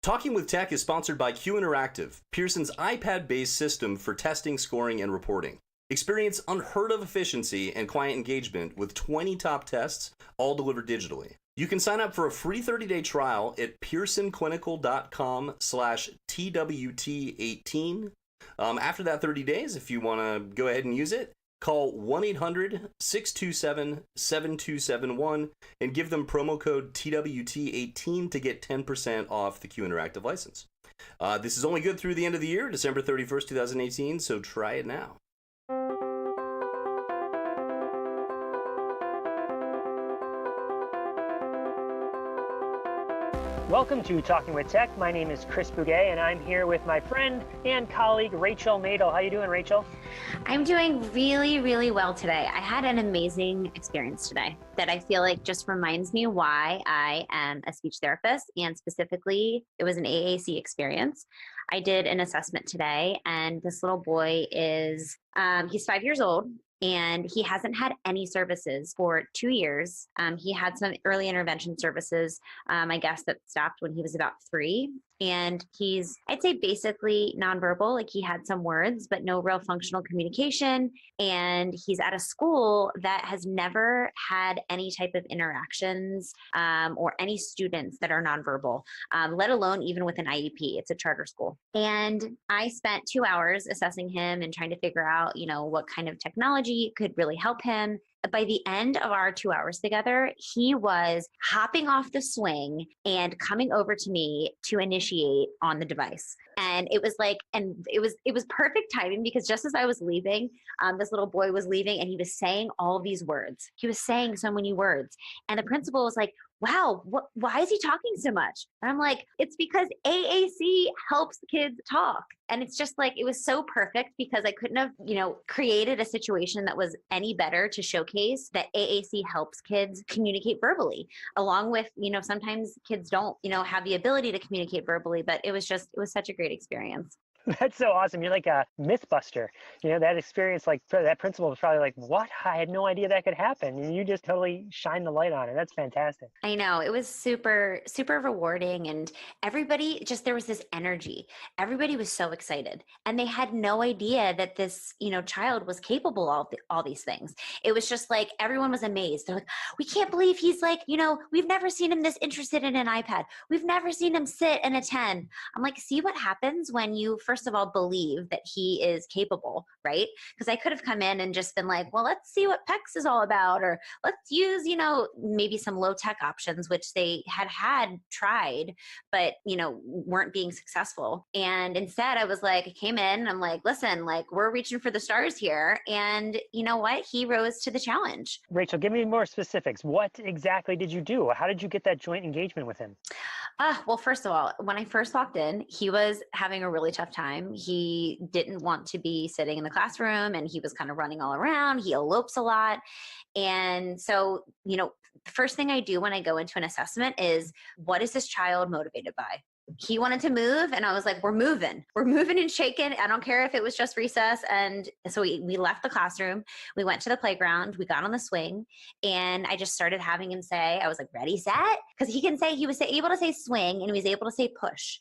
Talking with Tech is sponsored by Q Interactive, Pearson's iPad-based system for testing, scoring, and reporting. Experience unheard of efficiency and client engagement with 20 top tests, all delivered digitally. You can sign up for a free 30-day trial at pearsonclinical.com/TWT18. After that 30 days, if you want to go ahead and use it, call 1-800-627-7271 and give them promo code TWT18 to get 10% off the Q Interactive license. This is only good through the end of the year, December 31st, 2018, so try it now. Welcome to Talking with Tech. My name is Chris Bouguet, and I'm here with my friend and colleague, Rachel Madel. How you doing, Rachel? I'm doing really, really well today. I had an amazing experience today that I feel like just reminds me why I am a speech therapist, and specifically, it was an AAC experience. I did an assessment today, and this little boy is, he's 5 years old, and he hasn't had any services for 2 years. He had some early intervention services, I guess, that stopped when he was about 3. And he's, I'd say, basically nonverbal. Like, he had some words, but no real functional communication. And he's at a school that has never had any type of interactions or any students that are nonverbal, let alone even with an IEP. It's a charter school. And I spent 2 hours assessing him and trying to figure out, what kind of technology could really help him. By the end of our 2 hours together, he was hopping off the swing and coming over to me to initiate on the device. And it was like, and it was perfect timing, because just as I was leaving, this little boy was leaving, and he was saying all these words. He was saying so many words. And the principal was like, wow, why is he talking so much? And I'm like, it's because AAC helps kids talk. And it's just like, it was so perfect, because I couldn't have, created a situation that was any better to showcase that AAC helps kids communicate verbally, along with, sometimes kids don't, have the ability to communicate verbally, but it was such a great experience. That's so awesome. You're like a myth buster. That experience, like that principal was probably like, what? I had no idea that could happen. And you just totally shine the light on it. That's fantastic. I know. It was super, super rewarding. And everybody there was this energy. Everybody was so excited. And they had no idea that this, child was capable of all these things. It was just like, everyone was amazed. They're like, we can't believe he's like, we've never seen him this interested in an iPad. We've never seen him sit and attend. I'm like, see what happens when you, first of all, believe that he is capable, right? Because I could have come in and just been like, well, let's see what PEX is all about, or let's use, maybe some low tech options, which they had tried, but, weren't being successful. And instead I was like, I came in, I'm like, listen, like, we're reaching for the stars here. And you know what? He rose to the challenge. Rachel, give me more specifics. What exactly did you do? How did you get that joint engagement with him? Well, first of all, when I first walked in, he was having a really tough time. He didn't want to be sitting in the classroom, and he was kind of running all around. He elopes a lot. And so, the first thing I do when I go into an assessment is, what is this child motivated by? He wanted to move, and I was like, we're moving and shaking. I don't care if it was just recess. And so we left the classroom, we went to the playground, we got on the swing, and I just started having him say, I was like, ready, set? Because he was able to say swing, and he was able to say push,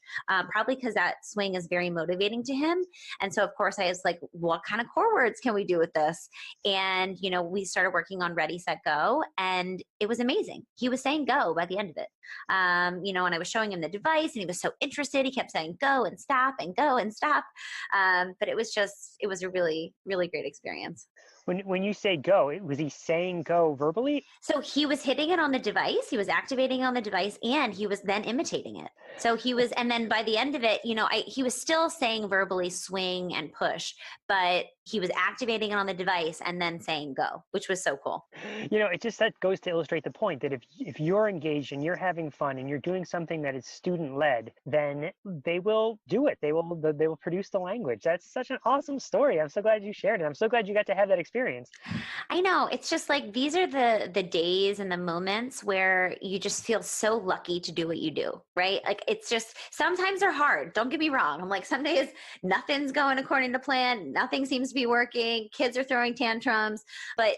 probably because that swing is very motivating to him. And so of course I was like, what kind of core words can we do with this? And, we started working on ready, set, go. And it was amazing. He was saying go by the end of it. And I was showing him the device, and he was so interested. He kept saying go and stop and go and stop. But it was a really, really great experience. When you say go, was he saying go verbally? So he was hitting it on the device. He was activating on the device, and he was then imitating it. So and then by the end of it, he was still saying verbally swing and push, but he was activating it on the device and then saying go, which was so cool. That goes to illustrate the point that if you're engaged and you're having fun and you're doing something that is student led, then they will do it. They will produce the language. That's such an awesome story. I'm so glad you shared it. I'm so glad you got to have that experience. experience. I know. It's just like these are the days and the moments where you just feel so lucky to do what you do, right? Like it's just sometimes they're hard. Don't get me wrong. I'm like some days nothing's going according to plan, nothing seems to be working, kids are throwing tantrums, but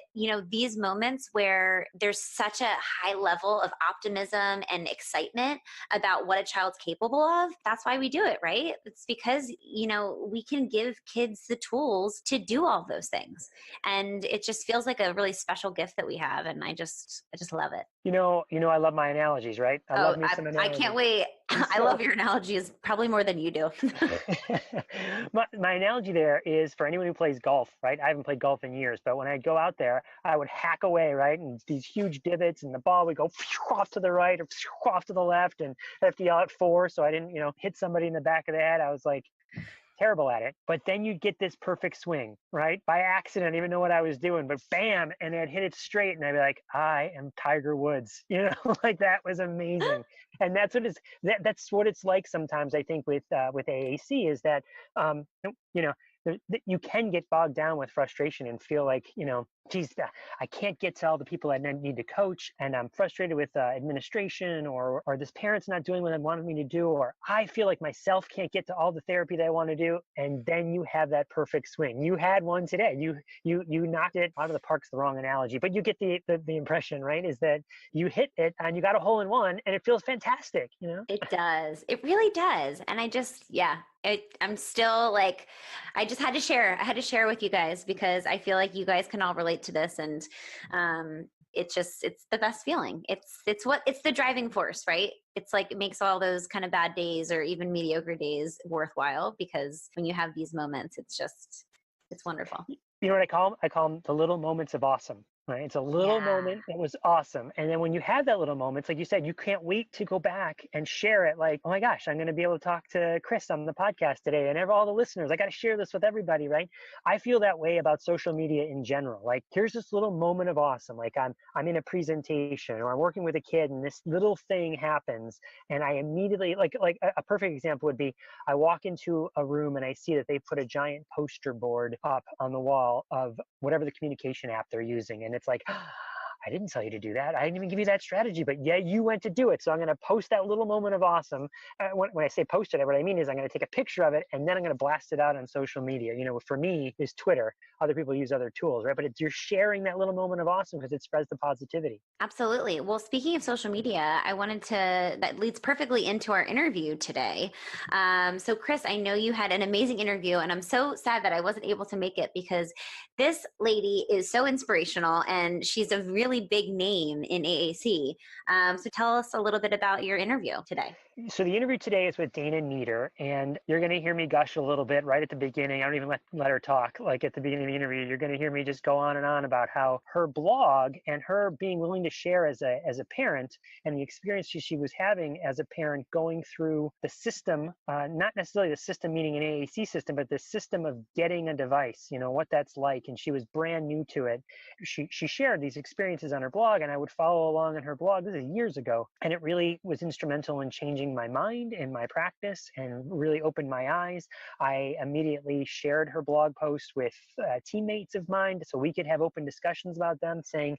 these moments where there's such a high level of optimism and excitement about what a child's capable of, that's why we do it, right? It's because we can give kids the tools to do all those things, and it just feels like a really special gift that we have, and I just love it. I love my analogies, right? I love me some I analogies. can't wait. I So- love your analogies probably more than you do. my analogy there is for anyone who plays golf, right? I haven't played golf in years, but when I go out there, I would hack away, right? And these huge divots, and the ball would go off to the right or off to the left, and I have to yell at 4 so I didn't, hit somebody in the back of the head. I was like terrible at it. But then you'd get this perfect swing, right? By accident, I didn't even know what I was doing, but bam, and I'd hit it straight, and I'd be like, I am Tiger Woods, like that was amazing. And that's what it's like sometimes. I think with AAC is that you can get bogged down with frustration and feel like, geez, I can't get to all the people I need to coach, and I'm frustrated with administration, or this parent's not doing what I wanted me to do, or I feel like myself can't get to all the therapy that I want to do. And then you have that perfect swing. You had one today. You knocked it out of the park's the wrong analogy, but you get the impression, right? Is that you hit it and you got a hole in one, and it feels fantastic. It does. It really does. And I'm still like, I just had to share. I had to share with you guys because I feel like you guys can all relate to this, and it's the best feeling. It's the driving force, right? It's like it makes all those kind of bad days or even mediocre days worthwhile, because when you have these moments, it's wonderful. You know what I call them? I call them the little moments of awesome. Right? It's a little moment that was awesome. And then when you have that little moment, it's like you said, you can't wait to go back and share it. Like, oh my gosh, I'm going to be able to talk to Chris on the podcast today, and all the listeners. I got to share this with everybody, right? I feel that way about social media in general. Like, here's this little moment of awesome. Like I'm in a presentation, or I'm working with a kid, and this little thing happens, and I immediately like a perfect example would be I walk into a room and I see that they put a giant poster board up on the wall of whatever the communication app they're using. And it's like, I didn't tell you to do that. I didn't even give you that strategy, but yeah, you went to do it. So I'm going to post that little moment of awesome. When I say post it, what I mean is I'm going to take a picture of it, and then I'm going to blast it out on social media. For me is Twitter. Other people use other tools, right? But you're sharing that little moment of awesome because it spreads the positivity. Absolutely. Well, speaking of social media, that leads perfectly into our interview today. So Chris, I know you had an amazing interview, and I'm so sad that I wasn't able to make it because this lady is so inspirational, and she's a really big name in AAC. So tell us a little bit about your interview today. So the interview today is with Dana Nieder, and you're going to hear me gush a little bit right at the beginning. I don't even let her talk. Like at the beginning of the interview, you're going to hear me just go on and on about how her blog and her being willing to share as a parent, and the experience she was having as a parent going through the system, not necessarily the system meaning an AAC system, but the system of getting a device, what that's like. And she was brand new to it. She shared these experiences on her blog, and I would follow along on her blog. This is years ago, and it really was instrumental in changing my mind and my practice, and really opened my eyes. I immediately shared her blog post with teammates of mine so we could have open discussions about them, saying,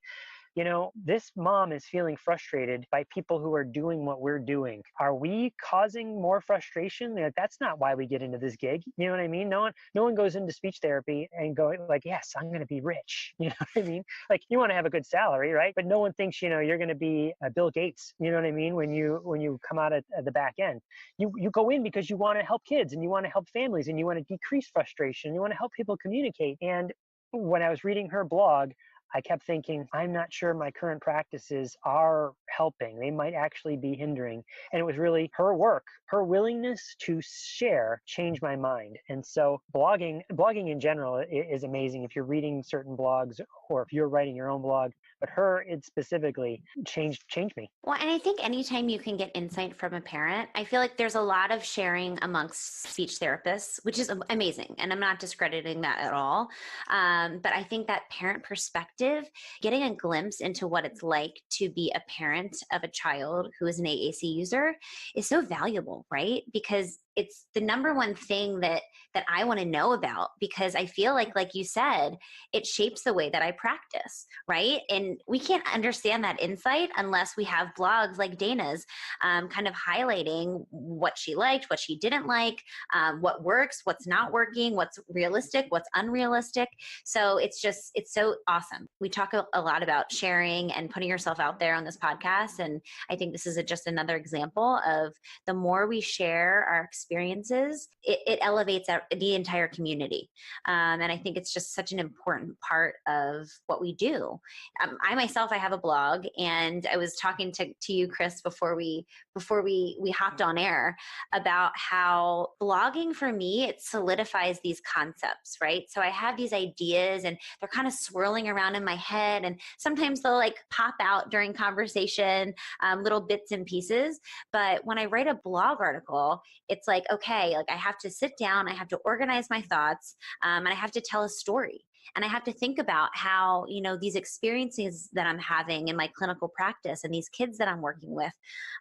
this mom is feeling frustrated by people who are doing what we're doing. Are we causing more frustration? That's not why we get into this gig. You know what I mean? No one goes into speech therapy and go like, yes, I'm going to be rich. You know what I mean? Like, you want to have a good salary, right? But no one thinks, you're going to be Bill Gates. You know what I mean? When you come out at the back end, you go in because you want to help kids, and you want to help families, and you want to decrease frustration. You want to help people communicate. And when I was reading her blog, I kept thinking, I'm not sure my current practices are helping. They might actually be hindering. And it was really her work, her willingness to share changed my mind. And so blogging in general is amazing if you're reading certain blogs or if you're writing your own blog. But it specifically changed me. Well, and I think anytime you can get insight from a parent, I feel like there's a lot of sharing amongst speech therapists, which is amazing. And I'm not discrediting that at all. But I think that parent perspective, getting a glimpse into what it's like to be a parent of a child who is an AAC user is so valuable, right? Because it's the number one thing that I want to know about, because I feel like you said, it shapes the way that I practice, right? And we can't understand that insight unless we have blogs like Dana's, kind of highlighting what she liked, what she didn't like, what works, what's not working, what's realistic, what's unrealistic. So it's so awesome. We talk a lot about sharing and putting yourself out there on this podcast. And I think this is just another example of the more we share our experiences, it elevates the entire community. And I think it's just such an important part of what we do. I myself, I have a blog, and I was talking to you, Chris, before we hopped on air, about how blogging for me, it solidifies these concepts, right? So I have these ideas and they're kind of swirling around in my head, and sometimes they'll like pop out during conversation, little bits and pieces. But when I write a blog article, it's like, okay, like I have to sit down, I have to organize my thoughts, and I have to tell a story. And I have to think about how, these experiences that I'm having in my clinical practice and these kids that I'm working with,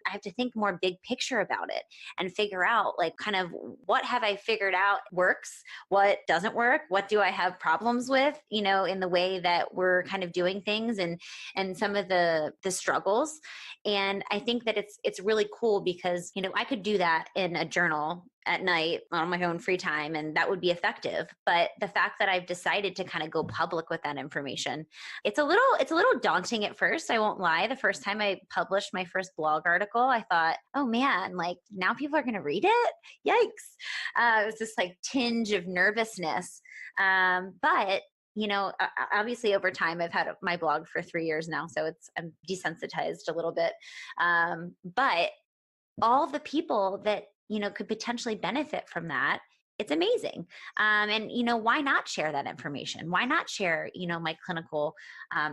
I have to think more big picture about it and figure out like kind of what have I figured out works, what doesn't work, what do I have problems with, in the way that we're kind of doing things, and some of the struggles. And I think that it's really cool because, I could do that in a journal at night on my own free time, and that would be effective. But the fact that I've decided to kind of go public with that information, it's a little daunting at first. I won't lie. The first time I published my first blog article, I thought, oh man, like now people are going to read it. Yikes. It was this like tinge of nervousness. But obviously over time, I've had my blog for 3 years now, so I'm desensitized a little bit. But all the people that could potentially benefit from that, it's amazing. And why not share that information? Why not share my clinical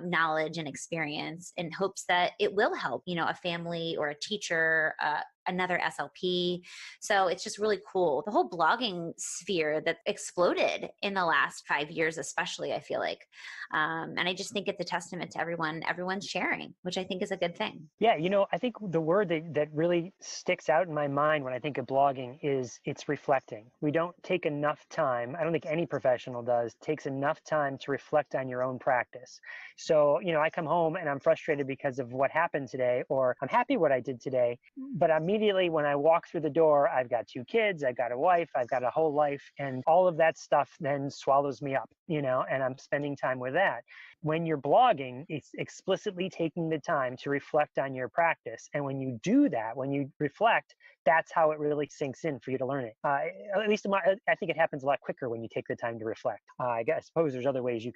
knowledge and experience in hopes that it will help a family or a teacher, another SLP. So it's just really cool. The whole blogging sphere that exploded in the last 5 years, especially, I feel like. And I just think it's a testament to everyone's sharing, which I think is a good thing. Yeah, I think the word that really sticks out in my mind when I think of blogging is it's reflecting. We don't take enough time. I don't think any professional takes enough time to reflect on your own practice. So, I come home and I'm frustrated because of what happened today, or I'm happy what I did today, but immediately when I walk through the door, I've got 2 kids, I've got a wife, I've got a whole life, and all of that stuff then swallows me up, and I'm spending time with that. When you're blogging, it's explicitly taking the time to reflect on your practice. And when you do that, when you reflect, that's how it really sinks in for you to learn it. At least I think it happens a lot quicker when you take the time to reflect. I suppose there's other ways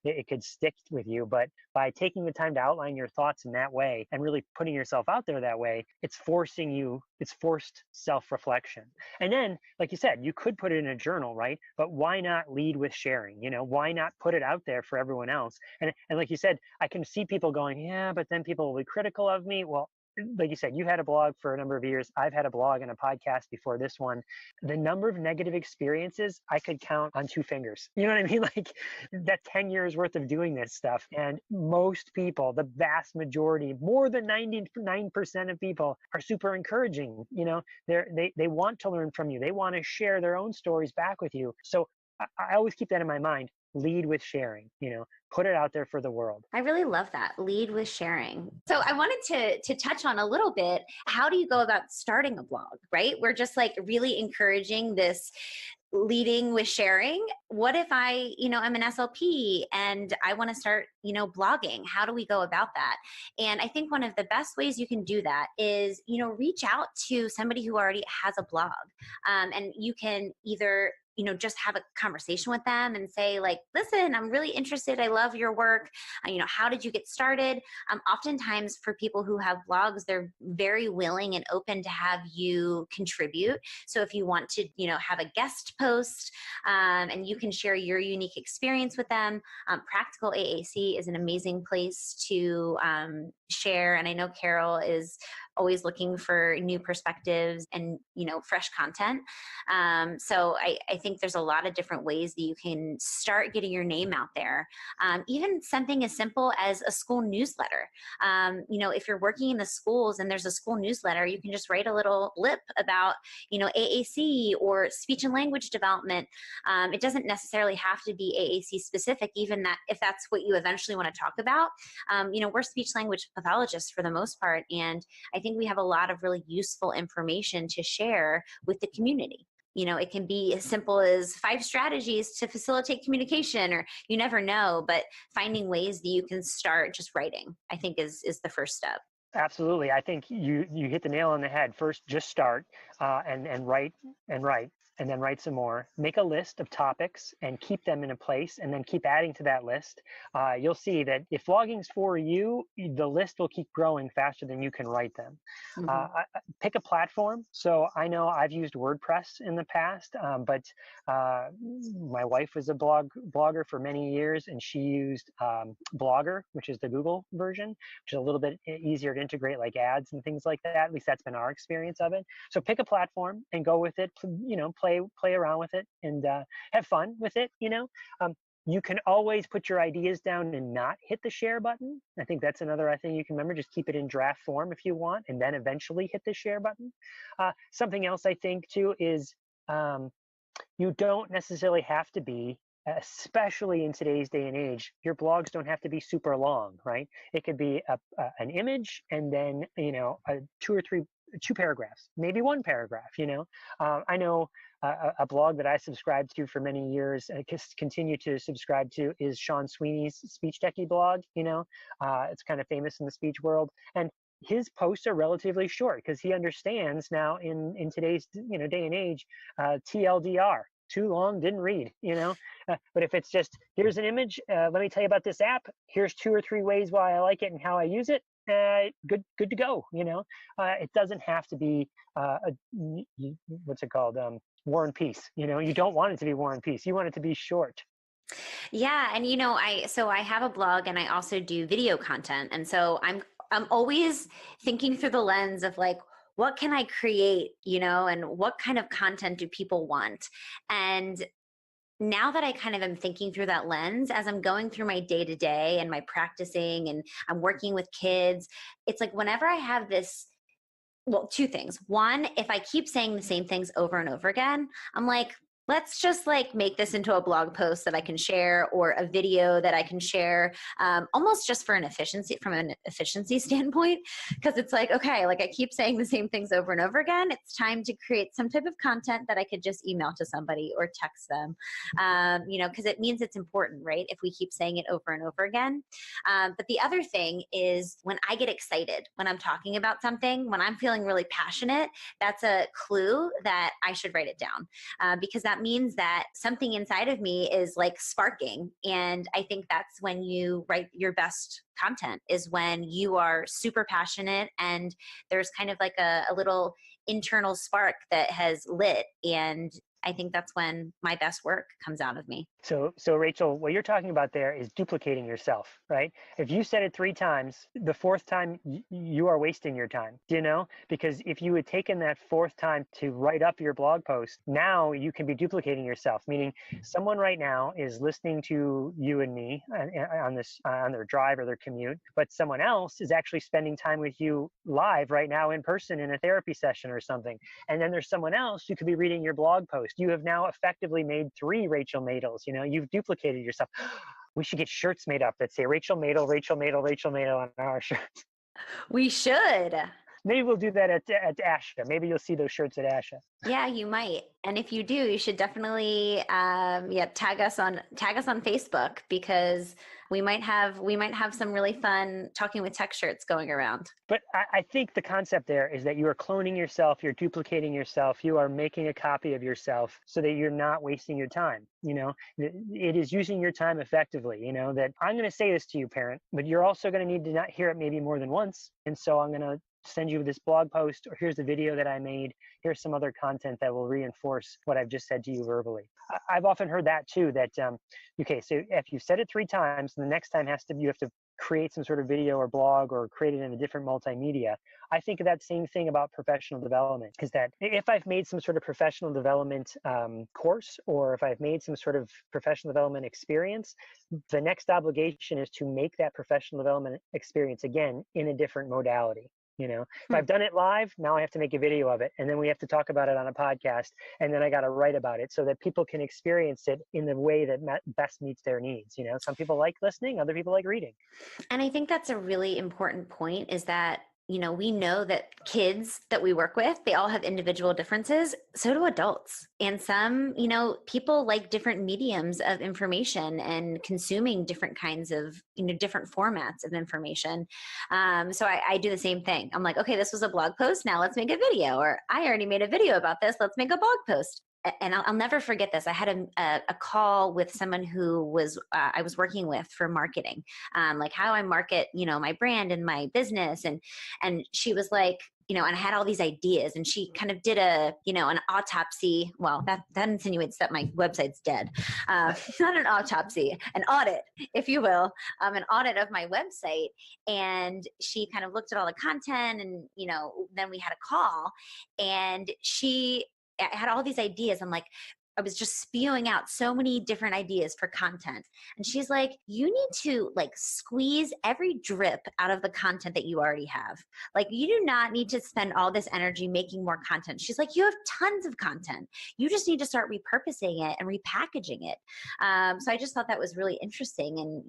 it could stick with you, but by taking the time to outline your thoughts in that way and really putting yourself out there that way, it's forced self-reflection. And then, like you said, you could put it in a journal, right? But why not lead with sharing? Why not put it out there for everyone else? And like you said, I can see people going, yeah, but then people will be critical of me. Well, like you said, you had a blog for a number of years. I've had a blog and a podcast before this one. The number of negative experiences I could count on 2 fingers. You know what I mean? Like that 10 years worth of doing this stuff. And most people, the vast majority, more than 99% of people are super encouraging. They want to learn from you. They want to share their own stories back with you. So I always keep that in my mind. Lead with sharing, put it out there for the world. I really love that. Lead with sharing. So I wanted to touch on a little bit, how do you go about starting a blog, right? We're just like really encouraging this leading with sharing. What if I'm an SLP and I want to start, blogging? How do we go about that? And I think one of the best ways you can do that is, reach out to somebody who already has a blog. And you can either just have a conversation with them and say like, listen, I'm really interested. I love your work. How did you get started? Oftentimes for people who have blogs, they're very willing and open to have you contribute. So if you want to, have a guest post and you can share your unique experience with them, Practical AAC is an amazing place to share. And I know Carol is always looking for new perspectives and, fresh content. So I think there's a lot of different ways that you can start getting your name out there. Even something as simple as a school newsletter. If you're working in the schools and there's a school newsletter, you can just write a little blip about, AAC or speech and language development. It doesn't necessarily have to be AAC specific, even that if that's what you eventually want to talk about. We're speech language pathologists for the most part, and I think we have a lot of really useful information to share with the community. It can be as simple as 5 strategies to facilitate communication, or you never know, but finding ways that you can start just writing, I think is the first step. Absolutely. I think you hit the nail on the head. First, just start and write and write, and then write some more. Make a list of topics and keep them in a place, and then keep adding to that list. You'll see that if vlogging's for you, the list will keep growing faster than you can write them. Pick a platform. So I know I've used WordPress in the past, but my wife was a blogger for many years, and she used Blogger, which is the Google version, which is a little bit easier to integrate, like ads and things like that. At least that's been our experience of it. So pick a platform and go with it. Play around with it and have fun with it. You can always put your ideas down and not hit the share button. I think that's another thing you can remember. Just keep it in draft form if you want, and then eventually hit the share button. Something else I think too is you don't necessarily have to be, especially in today's day and age, your blogs don't have to be super long, right? It could be an image and then, 2 paragraphs, maybe 1 paragraph. I know a blog that I subscribed to for many years and continue to subscribe to is Sean Sweeney's Speech Techie blog. It's kind of famous in the speech world, and his posts are relatively short because he understands now in today's day and age, TLDR. Too long, didn't read, but if it's just, here's an image, let me tell you about this app, here's 2 or 3 ways why I like it and how I use it, good to go. It doesn't have to be what's it called, War and Peace. You don't want it to be War and Peace. You want it to be short. Yeah, and I have a blog and I also do video content, and so I'm always thinking through the lens of like, what can I create, and what kind of content do people want? And now that I kind of am thinking through that lens, as I'm going through my day to day and my practicing and I'm working with kids, it's like whenever I have this, well, 2 things. One, if I keep saying the same things over and over again, I'm like, let's just like make this into a blog post that I can share or a video that I can share, almost just from an efficiency standpoint. Because it's like, okay, like I keep saying the same things over and over again. It's time to create some type of content that I could just email to somebody or text them, because it means it's important, right? If we keep saying it over and over again. But the other thing is when I get excited, when I'm talking about something, when I'm feeling really passionate, that's a clue that I should write it down, because that means that something inside of me is like sparking. And I think that's when you write your best content, is when you are super passionate and there's kind of like a little internal spark that has lit. And I think that's when my best work comes out of me. So Rachel, what you're talking about there is duplicating yourself, right? If you said it 3 times, the 4th time you are wasting your time, because if you had taken that 4th time to write up your blog post, now you can be duplicating yourself, meaning someone right now is listening to you and me on their drive or their commute, but someone else is actually spending time with you live right now in person in a therapy session or something. And then there's someone else who could be reading your blog post. You have now effectively made 3 Rachel Madels. You've duplicated yourself. We should get shirts made up that say Rachel Madel, Rachel Madel, Rachel Madel on our shirts. We should. Maybe we'll do that at ASHA. Maybe you'll see those shirts at ASHA. Yeah, you might. And if you do, you should definitely tag us on Facebook, because we might have some really fun Talking with Tech shirts going around. But I think the concept there is that you are cloning yourself, you're duplicating yourself, you are making a copy of yourself so that you're not wasting your time. It is using your time effectively, that I'm going to say this to you, parent, but you're also going to need to not hear it maybe more than once. And so I'm going to send you this blog post, or here's the video that I made, here's some other content that will reinforce what I've just said to you verbally. I've often heard that too, that, okay, so if you said it 3 times, the next time you have to create some sort of video or blog or create it in a different multimedia. I think of that same thing about professional development, is that if I've made some sort of professional development course, or if I've made some sort of professional development experience, the next obligation is to make that professional development experience again in a different modality. If I've done it live, now I have to make a video of it, and then we have to talk about it on a podcast, and then I got to write about it so that people can experience it in the way that best meets their needs. Some people like listening, other people like reading. And I think that's a really important point, is that we know that kids that we work with, they all have individual differences. So do adults. And some, people like different mediums of information and consuming different kinds of, different formats of information. So I do the same thing. I'm like, okay, this was a blog post. Now let's make a video. Or I already made a video about this. Let's make a blog post. And I'll never forget this. I had a call with someone who was I was working with for marketing, like how I market, my brand and my business. And she was like, and I had all these ideas, and she kind of did an autopsy. Well, that insinuates that my website's dead. Not an autopsy, an audit, if you will, an audit of my website. And she kind of looked at all the content, and, then we had a call, and I had all these ideas. I'm like, I was just spewing out so many different ideas for content. And she's like, you need to squeeze every drip out of the content that you already have. Like, you do not need to spend all this energy making more content. She's like, you have tons of content. You just need to start repurposing it and repackaging it. So I just thought that was really interesting. And,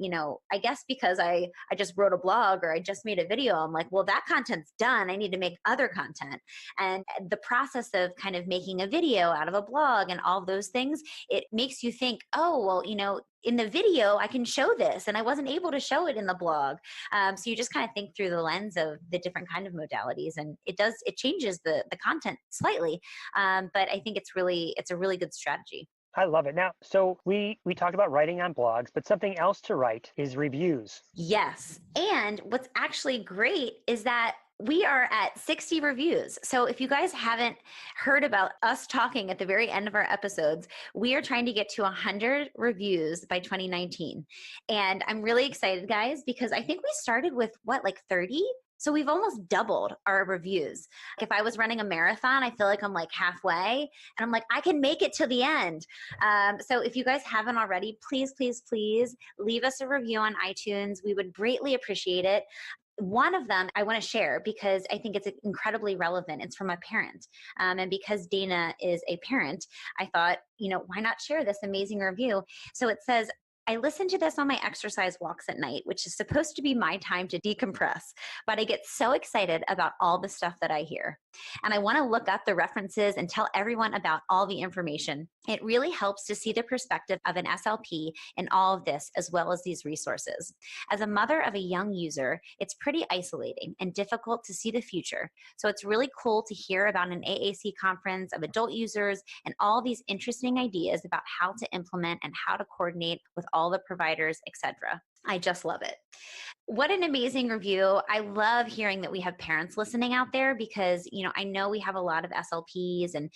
I guess because I just wrote a blog or I just made a video, I'm like, well, that content's done. I need to make other content. And the process of kind of making a video out of a blog and all those things, it makes you think, oh, well, in the video, I can show this, and I wasn't able to show it in the blog. So you just kind of think through the lens of the different kind of modalities, and it changes the content slightly. But I think it's a really good strategy. I love it. Now, so we talked about writing on blogs, but something else to write is reviews. Yes. And what's actually great is that we are at 60 reviews. So if you guys haven't heard about us talking at the very end of our episodes, we are trying to get to 100 reviews by 2019. And I'm really excited, guys, because I think we started with 30? So we've almost doubled our reviews. If I was running a marathon, I feel like I'm halfway, and I'm like, I can make it to the end. So if you guys haven't already, please, please, please leave us a review on iTunes. We would greatly appreciate it. One of them I want to share because I think it's incredibly relevant. It's from a parent. And because Dana is a parent, I thought, why not share this amazing review? So it says, I listen to this on my exercise walks at night, which is supposed to be my time to decompress, but I get so excited about all the stuff that I hear. And I want to look up the references and tell everyone about all the information. It really helps to see the perspective of an SLP in all of this, as well as these resources. As a mother of a young user, it's pretty isolating and difficult to see the future. So it's really cool to hear about an AAC conference of adult users and all these interesting ideas about how to implement and how to coordinate with all the providers, etc. I just love it. What an amazing review. I love hearing that we have parents listening out there because, I know we have a lot of SLPs and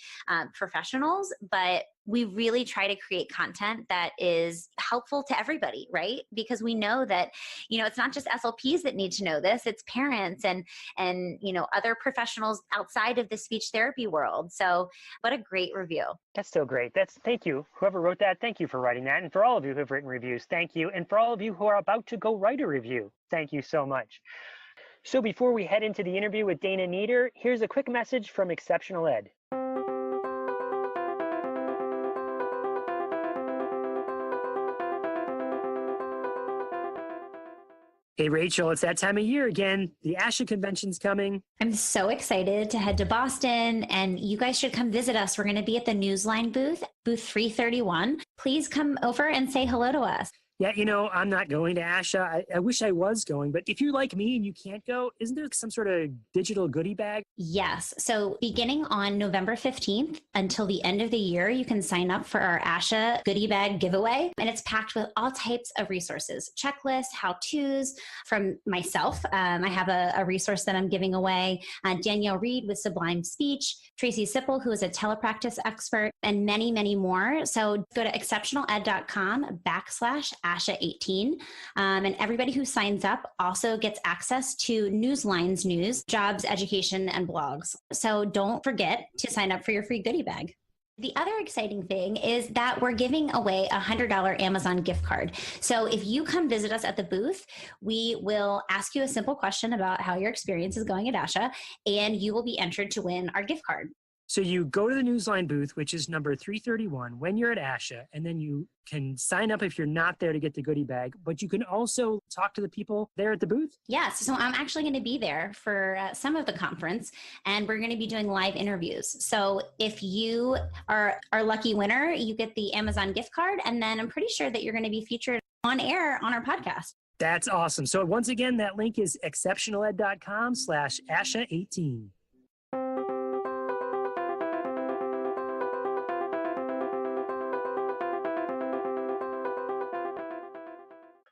professionals, but we really try to create content that is helpful to everybody, right? Because we know that, it's not just SLPs that need to know this, it's parents and other professionals outside of the speech therapy world. So what a great review. That's so great. Thank you. Whoever wrote that, thank you for writing that. And for all of you who have written reviews, thank you. And for all of you who are about to go write a review, thank you so much. So before we head into the interview with Dana Nieder, here's a quick message from Exceptional Ed. Hey, Rachel, it's that time of year again. The ASHA convention's coming. I'm so excited to head to Boston, and you guys should come visit us. We're going to be at the Newsline booth 331. Please come over and say hello to us. Yeah, I'm not going to ASHA. I wish I was going, but if you're like me and you can't go, isn't there some sort of digital goodie bag? Yes. So beginning on November 15th until the end of the year, you can sign up for our ASHA goodie bag giveaway. And it's packed with all types of resources, checklists, how-tos from myself. I have a resource that I'm giving away. Danielle Reed with Sublime Speech, Tracy Sipple, who is a telepractice expert, and many, many more. So go to exceptionaled.com/ASHA ASHA 18. And everybody who signs up also gets access to Newsline's news, jobs, education, and blogs. So don't forget to sign up for your free goodie bag. The other exciting thing is that we're giving away a $100 Amazon gift card. So if you come visit us at the booth, we will ask you a simple question about how your experience is going at ASHA, and you will be entered to win our gift card. So you go to the Newsline booth, which is number 331, when you're at ASHA, and then you can sign up if you're not there to get the goodie bag, but you can also talk to the people there at the booth? Yes. So I'm actually going to be there for some of the conference, and we're going to be doing live interviews. So if you are our lucky winner, you get the Amazon gift card, and then I'm pretty sure that you're going to be featured on air on our podcast. That's awesome. So once again, that link is exceptionaled.com/ASHA18.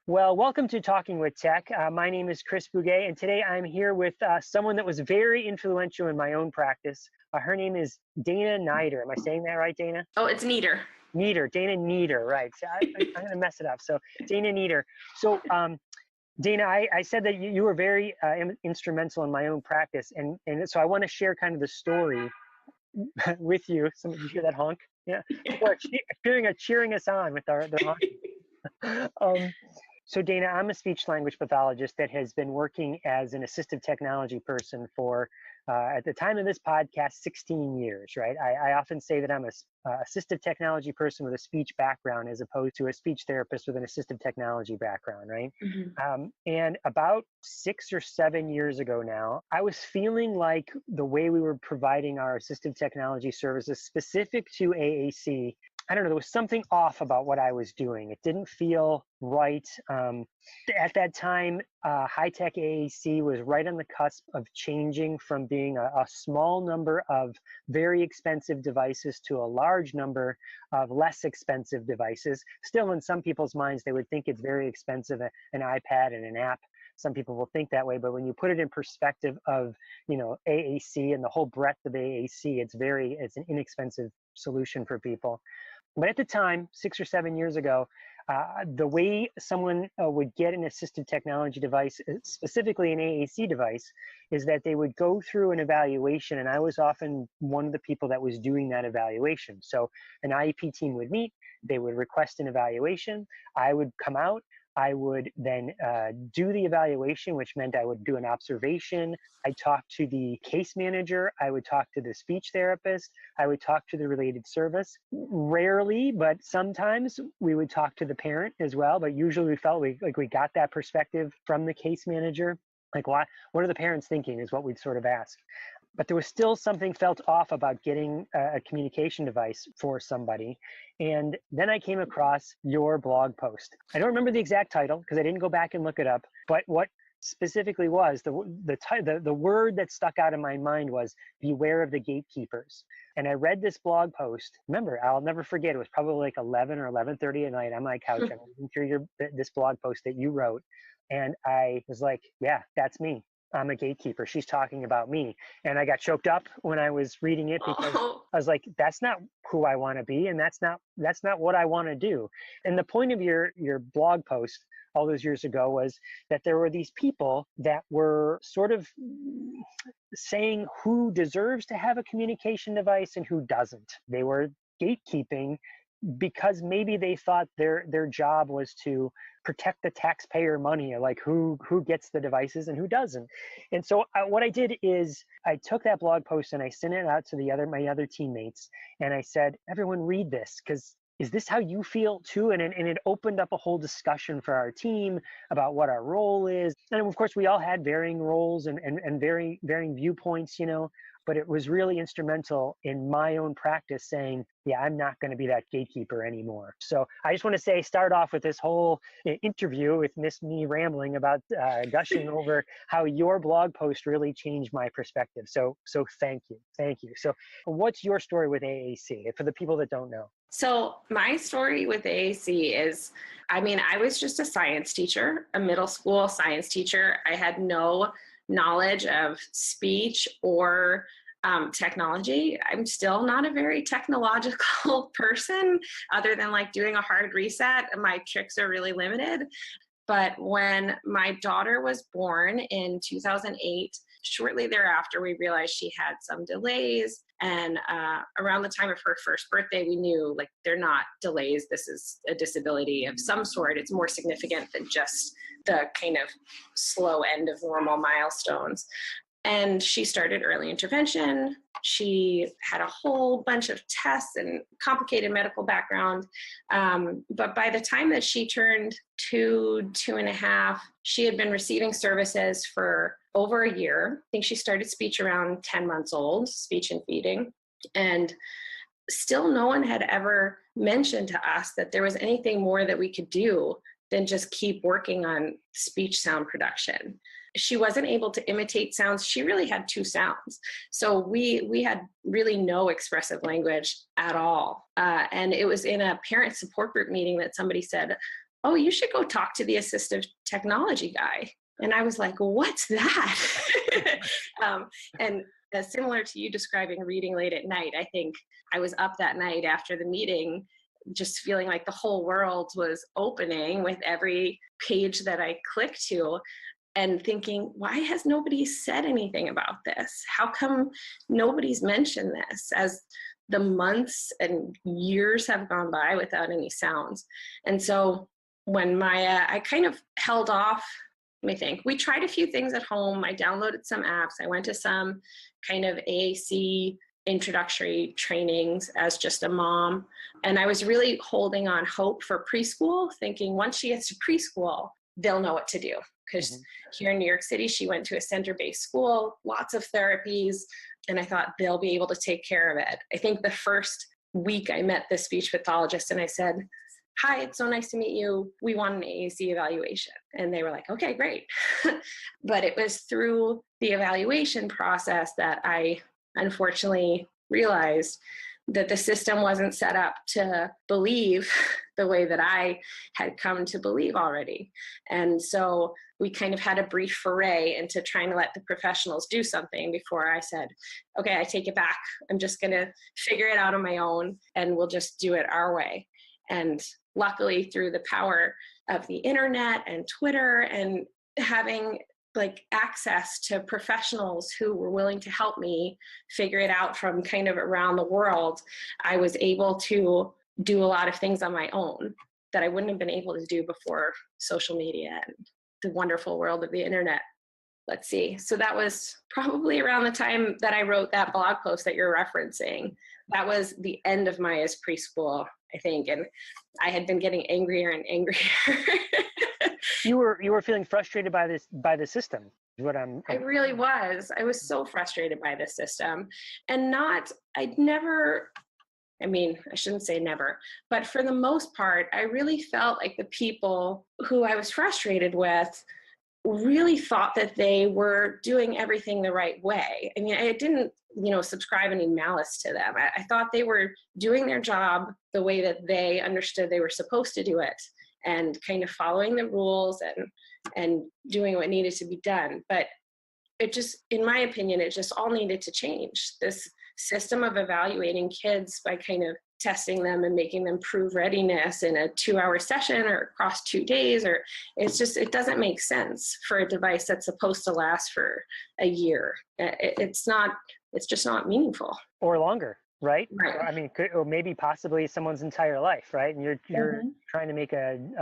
Well, welcome to Talking with Tech. My name is Chris Bouguet, and today I'm here with someone that was very influential in my own practice. Her name is Dana Nieder. Am I saying that right, Dana? Oh, it's Nieder. Nieder, Dana Nieder, right. So I'm going to mess it up. So Dana Nieder. So Dana, I said that you were very instrumental in my own practice, and so I want to share kind of the story with you. Did you hear that honk? Yeah. Cheering us on with their honk. So Dana, I'm a speech language pathologist that has been working as an assistive technology person for, at the time of this podcast, 16 years, right? I often say that I'm a assistive technology person with a speech background as opposed to a speech therapist with an assistive technology background, right? Mm-hmm. And about 6 or 7 years ago now, I was feeling like the way we were providing our assistive technology services specific to AAC, I don't know, there was something off about what I was doing. It didn't feel right. At that time, high-tech AAC was right on the cusp of changing from being a small number of very expensive devices to a large number of less expensive devices. Still, in some people's minds, they would think it's very expensive, an iPad and an app. Some people will think that way, but when you put it in perspective of, AAC and the whole breadth of AAC, it's an inexpensive solution for people. But at the time, 6 or 7 years ago, the way someone would get an assistive technology device, specifically an AAC device, is that they would go through an evaluation, and I was often one of the people that was doing that evaluation. So an IEP team would meet, they would request an evaluation, I would come out, I would then do the evaluation, which meant I would do an observation. I'd talk to the case manager. I would talk to the speech therapist. I would talk to the related service. Rarely, but sometimes we would talk to the parent as well. But usually we felt like we got that perspective from the case manager. Like, what are the parents thinking is what we'd sort of ask. But there was still something felt off about getting a communication device for somebody. And then I came across your blog post. I don't remember the exact title because I didn't go back and look it up. But what specifically was the word that stuck out in my mind was beware of the gatekeepers. And I read this blog post. Remember, I'll never forget. It was probably like 11 or 11:30 at night on my couch. I'm reading through this blog post that you wrote. And I was like, yeah, that's me. I'm a gatekeeper. She's talking about me. And I got choked up when I was reading it because I was like, that's not who I want to be. And that's not what I want to do. And the point of your blog post all those years ago was that there were these people that were sort of saying who deserves to have a communication device and who doesn't. They were gatekeeping because maybe they thought their job was to protect the taxpayer money, like who gets the devices and who doesn't. And so what I did is I took that blog post and I sent it out to my other teammates, and I said, everyone read this, because is this how you feel too? And it opened up a whole discussion for our team about what our role is. And of course, we all had varying roles and varying viewpoints, but it was really instrumental in my own practice saying, yeah, I'm not going to be that gatekeeper anymore. So I just want to start off with this whole interview with me rambling about gushing over how your blog post really changed my perspective. So thank you. So what's your story with AAC for the people that don't know? So my story with AAC is, I was just a science teacher, a middle school science teacher. I had no knowledge of speech or Technology, I'm still not a very technological person, other than like doing a hard reset. My tricks are really limited. But when my daughter was born in 2008, shortly thereafter, we realized she had some delays. And around the time of her first birthday, we knew like they're not delays. This is a disability of some sort. It's more significant than just the kind of slow end of normal milestones. And she started early intervention. She had a whole bunch of tests and complicated medical background. But by the time that she turned 2.5, she had been receiving services for over a year. I think she started speech around 10 months old, speech and feeding. And still no one had ever mentioned to us that there was anything more that we could do than just keep working on speech sound production. She wasn't able to imitate sounds. She really had 2 sounds. So we had really no expressive language at all. And it was in a parent support group meeting that somebody said, oh, you should go talk to the assistive technology guy. And I was like, what's that? And similar to you describing reading late at night, I think I was up that night after the meeting, just feeling like the whole world was opening with every page that I clicked to, and thinking, why has nobody said anything about this? How come nobody's mentioned this as the months and years have gone by without any sounds? And so when Maya, I kind of held off. Let me think. We tried a few things at home. I downloaded some apps. I went to some kind of AAC introductory trainings as just a mom. And I was really holding on hope for preschool, thinking once she gets to preschool, they'll know what to do. Because here in New York City, she went to a center-based school, lots of therapies, and I thought they'll be able to take care of it. I think the first week I met the speech pathologist and I said, hi, it's so nice to meet you. We want an AAC evaluation. And they were like, okay, great. But it was through the evaluation process that I unfortunately realized that the system wasn't set up to believe the way that I had come to believe already. And so we kind of had a brief foray into trying to let the professionals do something before I said, okay, I take it back. I'm just going to figure it out on my own and we'll just do it our way. And luckily, through the power of the internet and Twitter and having like access to professionals who were willing to help me figure it out from kind of around the world, I was able to do a lot of things on my own that I wouldn't have been able to do before social media and the wonderful world of the internet. Let's see. So that was probably around the time that I wrote that blog post that you're referencing. That was the end of Maya's preschool, I think. And I had been getting angrier and angrier. You were feeling frustrated by the system. Is what I really was. I was so frustrated by the system. And I shouldn't say never, but for the most part, I really felt like the people who I was frustrated with really thought that they were doing everything the right way. I mean, I didn't, subscribe any malice to them. I thought they were doing their job the way that they understood they were supposed to do it and kind of following the rules and doing what needed to be done. But it just, in my opinion, it just all needed to change. This system of evaluating kids by kind of testing them and making them prove readiness in a 2-hour session or across 2 days, or it doesn't make sense for a device that's supposed to last for a year. It's just not meaningful. Or longer, right? Right. I mean, or maybe possibly someone's entire life, right? And you're trying to make an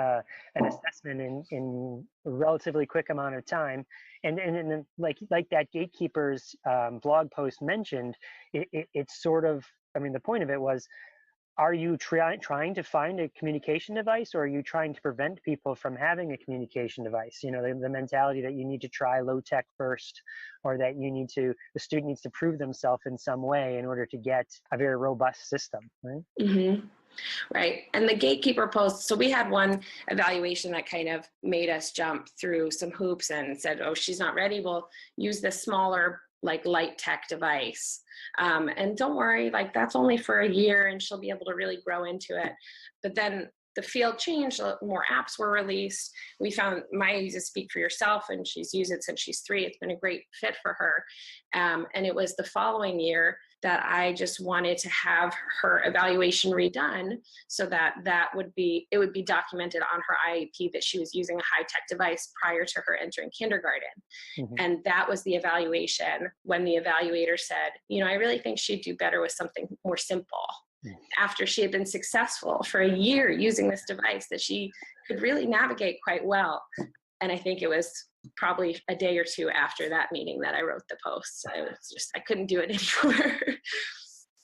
assessment in a relatively quick amount of time. And then like that gatekeeper's blog post mentioned, it's sort of, the point of it was, are you trying to find a communication device, or are you trying to prevent people from having a communication device? The mentality that you need to try low tech first, or that the student needs to prove themselves in some way in order to get a very robust system, right? Mm-hmm. Right. And the gatekeeper post, so we had one evaluation that kind of made us jump through some hoops and said, oh, she's not ready. We'll use this smaller, like light tech device. And don't worry, like that's only for a year and she'll be able to really grow into it. But then the field changed, more apps were released. We found Maya uses Speak for Yourself, and she's used it since she's 3. It's been a great fit for her. And it was the following year that I just wanted to have her evaluation redone so that it would be documented on her IEP that she was using a high-tech device prior to her entering kindergarten. Mm-hmm. And that was the evaluation when the evaluator said, I really think she'd do better with something more simple. After she had been successful for a year using this device that she could really navigate quite well. And I think it was probably a day or 2 after that meeting that I wrote the post. I couldn't do it anymore.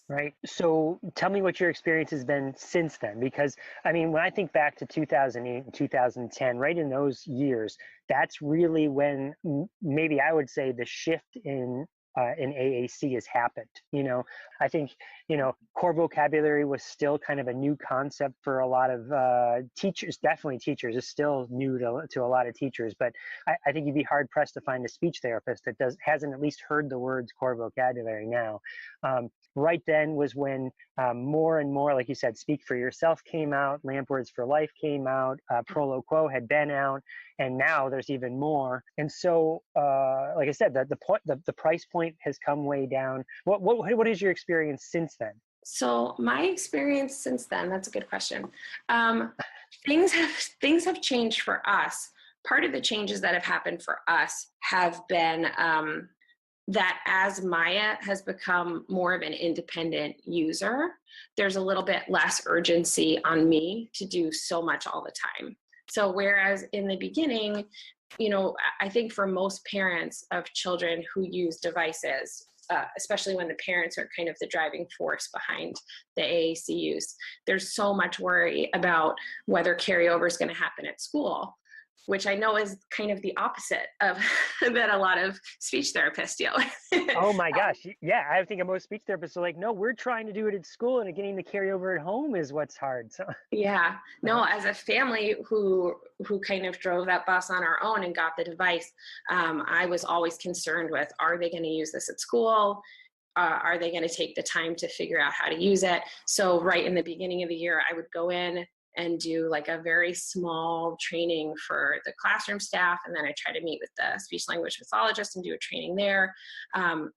Right. So tell me what your experience has been since then, because when I think back to 2008 and 2010, right in those years, that's really when maybe I would say the shift in AAC has happened. I think, core vocabulary was still kind of a new concept for a lot of teachers, definitely teachers. It's still new to a lot of teachers, but I think you'd be hard pressed to find a speech therapist that hasn't at least heard the words core vocabulary now. Right then was when more and more, like you said, Speak for Yourself came out, Lamp Words for Life came out, Prolo Quo had been out, and now there's even more. And so, like I said, the price point has come way down. What is your experience since then? So my experience since then, that's a good question. Things have changed for us. Part of the changes that have happened for us have been that as Maya has become more of an independent user, there's a little bit less urgency on me to do so much all the time. So whereas in the beginning, I think for most parents of children who use devices, especially when the parents are kind of the driving force behind the AAC use, there's so much worry about whether carryover is going to happen at school, which I know is kind of the opposite of that a lot of speech therapists deal with. Oh my gosh. Yeah. I think most speech therapists are like, no, we're trying to do it at school, and getting the carryover at home is what's hard. So yeah, no, as a family who kind of drove that bus on our own and got the device, I was always concerned with, are they going to use this at school? Are they going to take the time to figure out how to use it? So right in the beginning of the year, I would go in and do like a very small training for the classroom staff. And then I try to meet with the speech language pathologist and do a training there.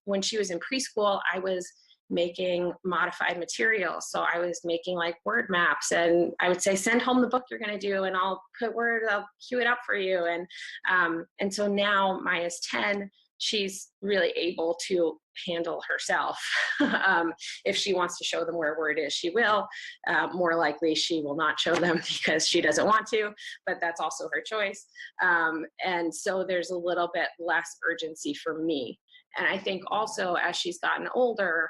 When she was in preschool, I was making modified material. So I was making like word maps, and I would say, send home the book you're going to do, and I'll cue it up for you. And so now Maya's 10, she's really able to handle herself. If she wants to show them where a word is, she will. More likely she will not show them because she doesn't want to, but that's also her choice. And so there's a little bit less urgency for me. And I think also as she's gotten older,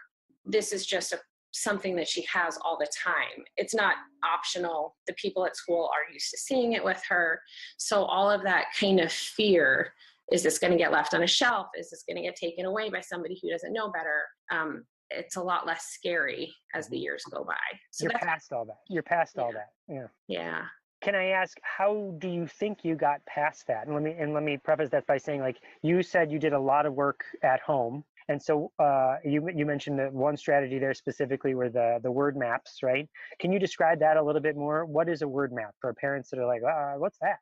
this is just something that she has all the time. It's not optional. The people at school are used to seeing it with her. So all of that kind of fear, is this going to get left on a shelf? Is this going to get taken away by somebody who doesn't know better? It's a lot less scary as the years go by. So you're past all that. You're past all that. Yeah. Yeah. Can I ask, how do you think you got past that? And let me preface that by saying, like, you said you did a lot of work at home. And so you mentioned that one strategy there specifically were the word maps, right? Can you describe that a little bit more? What is a word map for parents that are like, what's that?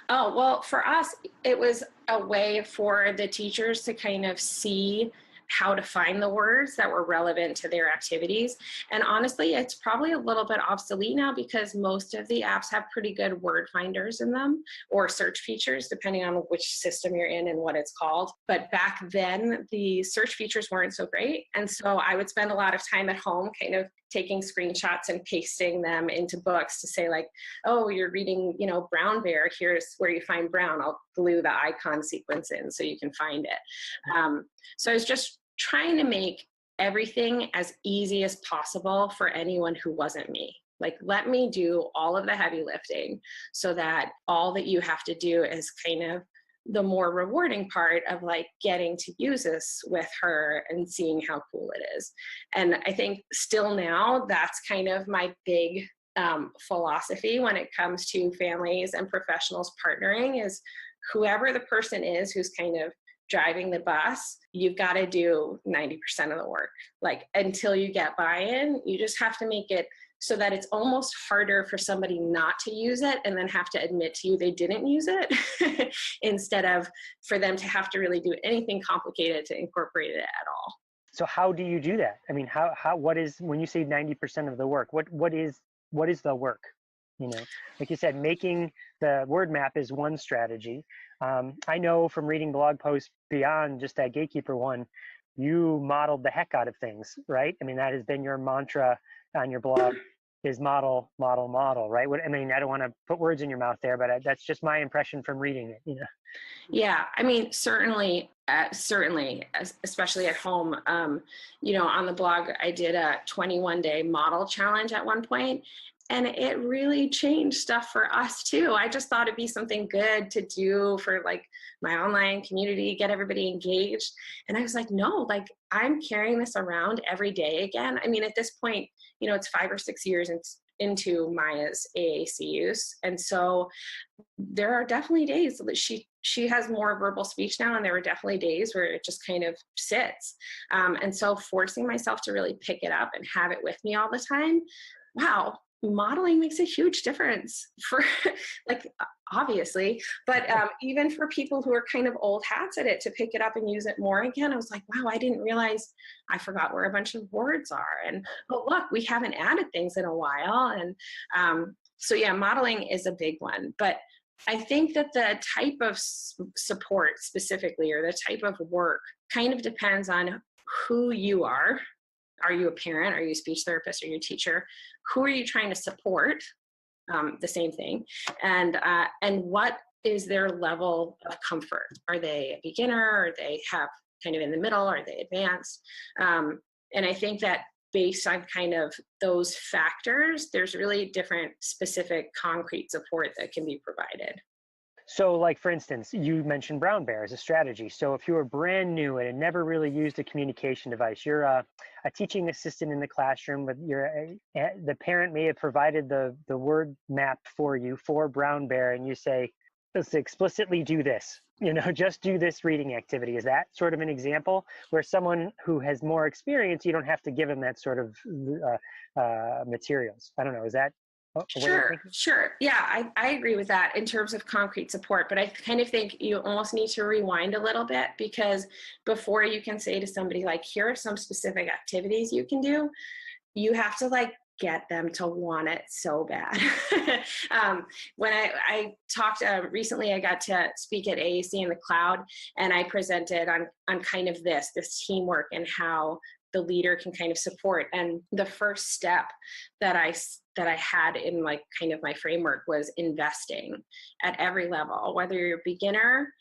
Oh, well, for us, it was a way for the teachers to kind of see how to find the words that were relevant to their activities. And honestly, it's probably a little bit obsolete now because most of the apps have pretty good word finders in them, or search features, depending on which system you're in and what it's called. But back then, the search features weren't so great. And so I would spend a lot of time at home kind of taking screenshots and pasting them into books to say, like, oh, you're reading, brown bear, here's where you find brown. I'll glue the icon sequence in so you can find it. So I was just trying to make everything as easy as possible for anyone who wasn't me. Like, let me do all of the heavy lifting so that all that you have to do is kind of the more rewarding part of like getting to use this with her and seeing how cool it is. And I think still now that's kind of my big philosophy when it comes to families and professionals partnering is whoever the person is who's kind of driving the bus, you've got to do 90% of the work. Like until you get buy-in, you just have to make it so that it's almost harder for somebody not to use it and then have to admit to you they didn't use it instead of for them to have to really do anything complicated to incorporate it at all. So how do you do that? I mean, what is, when you say 90% of the work, what is the work? You know, like you said, making the word map is one strategy. I know from reading blog posts beyond just that gatekeeper one, you modeled the heck out of things, right? I mean, that has been your mantra on your blog, is model, model, model, right? I mean, I don't want to put words in your mouth there, but that's just my impression from reading it, you know? Yeah, I mean, certainly, especially at home. You know, on the blog, I did a 21-day model challenge at one point, and it really changed stuff for us too. I just thought it'd be something good to do for like my online community, get everybody engaged. And I was like, no, like I'm carrying this around every day again. I mean, at this point, you know, it's 5 or 6 years into Maya's AAC use. And so there are definitely days that she has more verbal speech now, and there were definitely days where it just kind of sits. And so forcing myself to really pick it up and have it with me all the time, wow, modeling makes a huge difference for like, obviously, but even for people who are kind of old hats at it, to pick it up and use it more again. I was like, wow, I didn't realize I forgot where a bunch of words are. And oh, look, we haven't added things in a while. And so yeah, modeling is a big one. But I think that the type of support specifically, or the type of work, kind of depends on who you are. Are you a parent? Are you a speech therapist? Are you a teacher? Who are you trying to support? The same thing. And what is their level of comfort? Are they a beginner? Or they have kind of in the middle? Are they advanced? And I think that based on kind of those factors, there's really different specific concrete support that can be provided. So like, for instance, you mentioned brown bear as a strategy. So if you were brand new and had never really used a communication device, you're a teaching assistant in the classroom, but the parent may have provided the word map for you for brown bear, and you say, let's explicitly do this, you know, just do this reading activity. Is that sort of an example where someone who has more experience, you don't have to give them that sort of materials? I don't know. Is that Sure. Yeah, I agree with that in terms of concrete support, but I kind of think you almost need to rewind a little bit, because before you can say to somebody like, here are some specific activities you can do, you have to like get them to want it so bad. When I talked recently, I got to speak at AAC in the cloud, and I presented on kind of this teamwork and how the leader can kind of support. And the first step that I had in like kind of my framework was investing at every level, whether you're a beginner,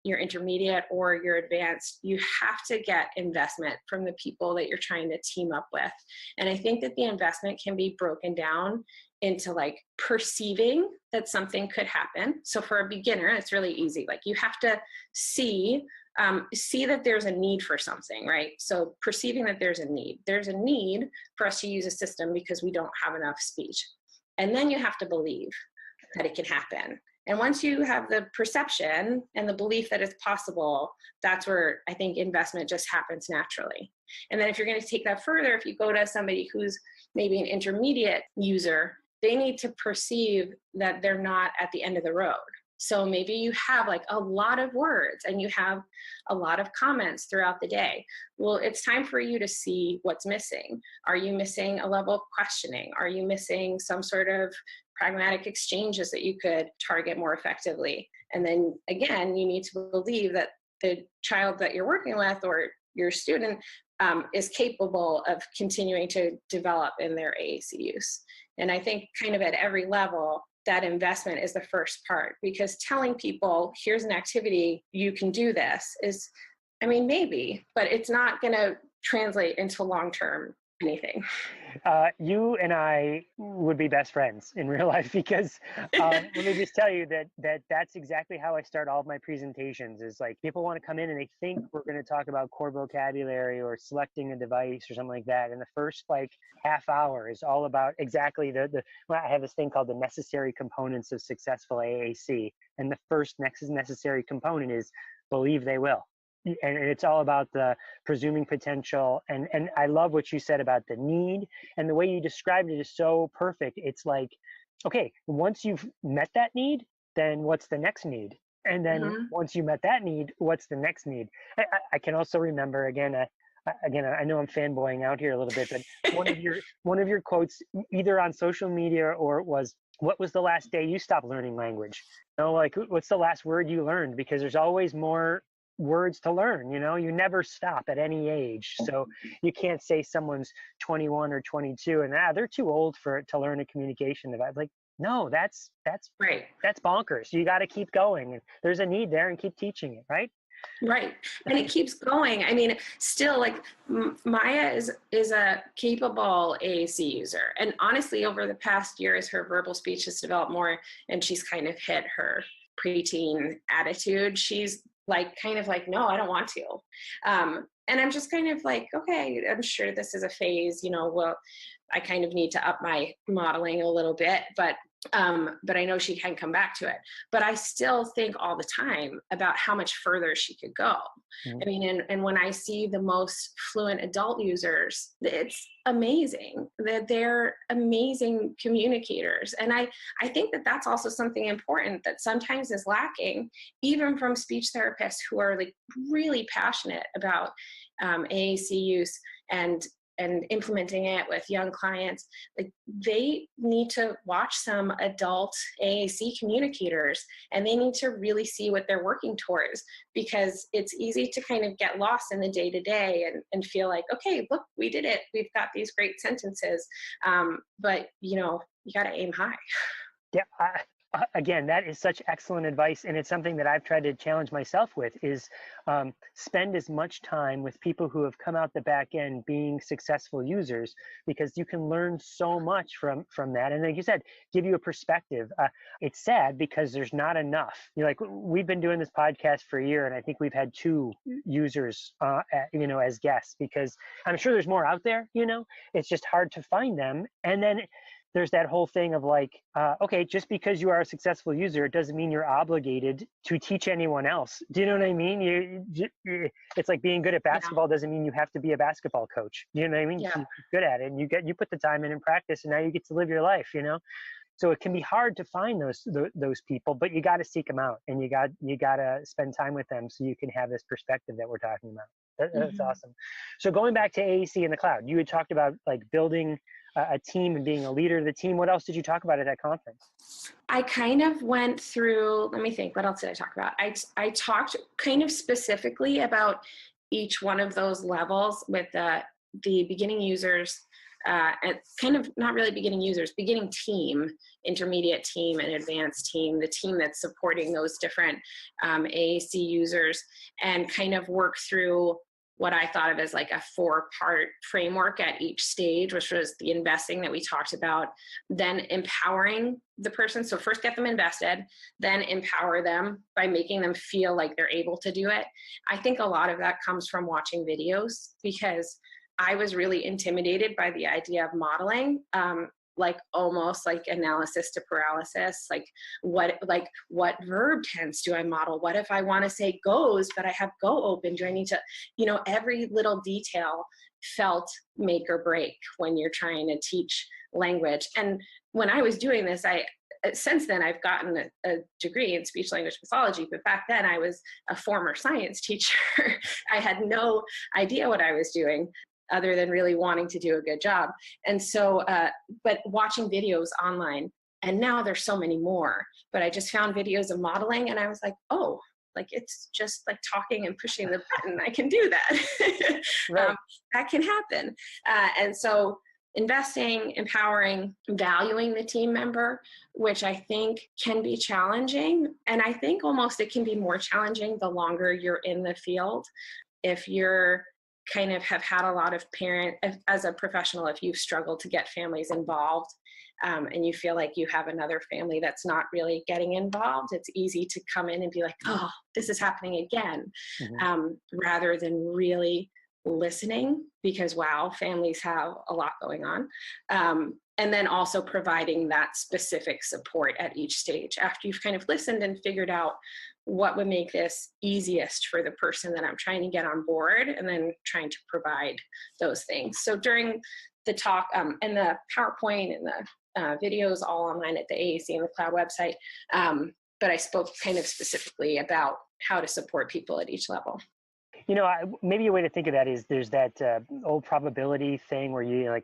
you're intermediate, or you're advanced. You have to get investment from the people that you're trying to team up with. And I think that the investment can be broken down into like perceiving that something could happen. So for a beginner, it's really easy. Like you have to see that there's a need for something, right? So perceiving that there's a need for us to use a system because we don't have enough speech. And then you have to believe that it can happen. And once you have the perception and the belief that it's possible, that's where I think investment just happens naturally. And then if you're going to take that further, if you go to somebody who's maybe an intermediate user, they need to perceive that they're not at the end of the road. So maybe you have like a lot of words and you have a lot of comments throughout the day. Well, it's time for you to see what's missing. Are you missing a level of questioning? Are you missing some sort of pragmatic exchanges that you could target more effectively? And then again, you need to believe that the child that you're working with or your student is capable of continuing to develop in their AAC use. And I think kind of at every level, that investment is the first part, because telling people, here's an activity, you can do this is, I mean, maybe, but it's not going to translate into long-term anything. You and I would be best friends in real life, because let me just tell you that's exactly how I start all of my presentations. Is like, people want to come in and they think we're going to talk about core vocabulary or selecting a device or something like that. And the first like half hour is all about exactly well, I have this thing called the necessary components of successful AAC. And the first necessary component is believe they will. and it's all about the presuming potential. And I love what you said about the need, and the way you described it is so perfect. It's like, okay, once you've met that need, then what's the next need? And then Mhm. once you met that need, what's the next need? I can also remember again, I know I'm fanboying out here a little bit, but one of your quotes, either on social media or it was, "What was the last day you stopped learning language?" You know, like what's the last word you learned? Because there's always more words to learn. You know, you never stop at any age. So you can't say someone's 21 or 22 and they're too old to learn a communication device. Like, no, Right. that's bonkers. You got to keep going. And there's a need there, and keep teaching it, right? Right. And it keeps going. I mean, still, like Maya is a capable AAC user. And honestly, over the past years, her verbal speech has developed more, and she's kind of hit her preteen attitude. She's like, kind of like, no, I don't want to. And I'm just kind of like, okay, I'm sure this is a phase, well, I kind of need to up my modeling a little bit, but I know she can come back to it. But I still think all the time about how much further she could go. Mhm. I mean, and when I see the most fluent adult users, it's amazing that they're amazing communicators. And I think that that's also something important that sometimes is lacking, even from speech therapists who are like really passionate about AAC use and implementing it with young clients. Like, they need to watch some adult AAC communicators, and they need to really see what they're working towards, because it's easy to kind of get lost in the day to day and feel like, okay, look, we did it. We've got these great sentences. But you got to aim high. Yeah. Again, that is such excellent advice, and it's something that I've tried to challenge myself with, is spend as much time with people who have come out the back end being successful users, because you can learn so much from that. And like you said, give you a perspective. It's sad because there's not enough. We've been doing this podcast for a year, and I think we've had 2 users, as guests, because I'm sure there's more out there. It's just hard to find them. And then there's that whole thing of like, okay, just because you are a successful user, it doesn't mean you're obligated to teach anyone else. Do you know what I mean? It's like being good at basketball doesn't mean you have to be a basketball coach. Do you know what I mean? Yeah. You're good at it, and you put the time in and practice, and now you get to live your life. So it can be hard to find those people, but you got to seek them out, and you got to spend time with them so you can have this perspective that we're talking about. That's awesome. So going back to AAC in the cloud, you had talked about like building a team and being a leader of the team. What else did you talk about at that conference? I kind of went through, let me think, what else did I talk about? I talked kind of specifically about each one of those levels with the beginning users, and kind of not really beginning users, beginning team, intermediate team, and advanced team, the team that's supporting those different AAC users, and kind of work through what I thought of as like a 4-part framework at each stage, which was the investing that we talked about, then empowering the person. So first get them invested, then empower them by making them feel like they're able to do it. I think a lot of that comes from watching videos, because I was really intimidated by the idea of modeling. Like almost like analysis to paralysis, like what verb tense do I model? What if I want to say goes, but I have go open? Do I need to, every little detail felt make or break when you're trying to teach language. And when I was doing this, since then I've gotten a degree in speech language pathology, but back then I was a former science teacher. I had no idea what I was doing, other than really wanting to do a good job. And so, but watching videos online, and now there's so many more, but I just found videos of modeling, and I was like, oh, like it's just like talking and pushing the button. I can do that. Right. That can happen. And so investing, empowering, valuing the team member, which I think can be challenging. And I think almost it can be more challenging the longer you're in the field. If you're kind of have had a lot of as a professional, if you've struggled to get families involved, and you feel like you have another family that's not really getting involved, it's easy to come in and be like, oh, this is happening again, rather than really listening, because wow, families have a lot going on. And then also providing that specific support at each stage after you've kind of listened and figured out what would make this easiest for the person that I'm trying to get on board, and then trying to provide those things. So during the talk and the PowerPoint and the videos all online at the AAC and the cloud website, but I spoke kind of specifically about how to support people at each level. Maybe a way to think of that is there's that old probability thing where you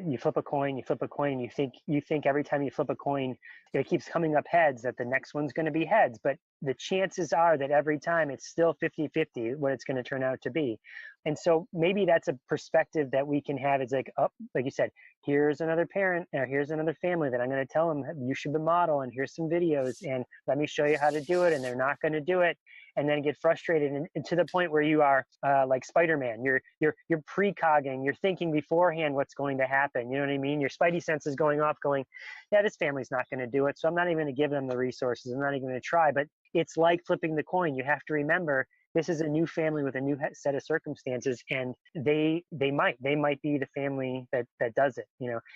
you flip a coin, and you think every time you flip a coin, it keeps coming up heads, that the next one's going to be heads. But the chances are that every time it's still 50-50 what it's going to turn out to be. And so maybe that's a perspective that we can have. It's like, oh, like you said, here's another parent, or here's another family that I'm going to tell them you should be model, and here's some videos, and let me show you how to do it. And they're not going to do it, and then get frustrated, and to the point where you are like Spider-Man. You're precogging, you're thinking beforehand what's going to happen. You know what I mean? Your spidey sense is going off, going, yeah, this family's not going to do it, so I'm not even going to give them the resources. I'm not even going to try. But it's like flipping the coin. You have to remember, this is a new family with a new set of circumstances, and they might be the family that does it,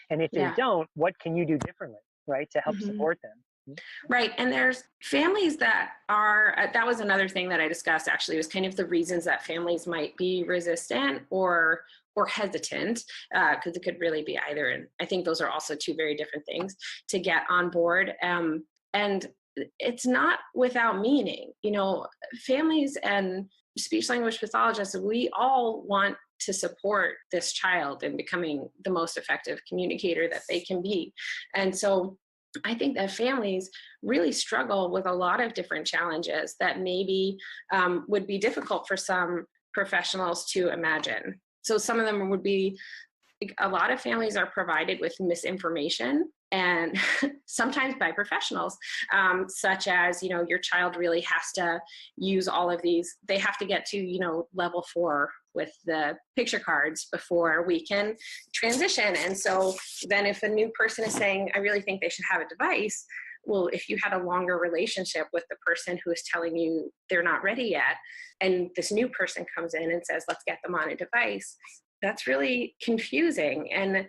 and if they don't, what can you do differently, right, to help support them? Right. And there's families that are, that was another thing that I discussed actually, was kind of the reasons that families might be resistant or hesitant, because it could really be either. And I think those are also two very different things to get on board. And it's not without meaning. Families and speech language pathologists, we all want to support this child in becoming the most effective communicator that they can be. And so I think that families really struggle with a lot of different challenges that maybe would be difficult for some professionals to imagine. So some of them would be, a lot of families are provided with misinformation, and sometimes by professionals, such as, your child really has to use all of these, they have to get to, level 4 with the picture cards before we can transition. And so then if a new person is saying, I really think they should have a device, well, if you had a longer relationship with the person who is telling you they're not ready yet, and this new person comes in and says, let's get them on a device, that's really confusing. And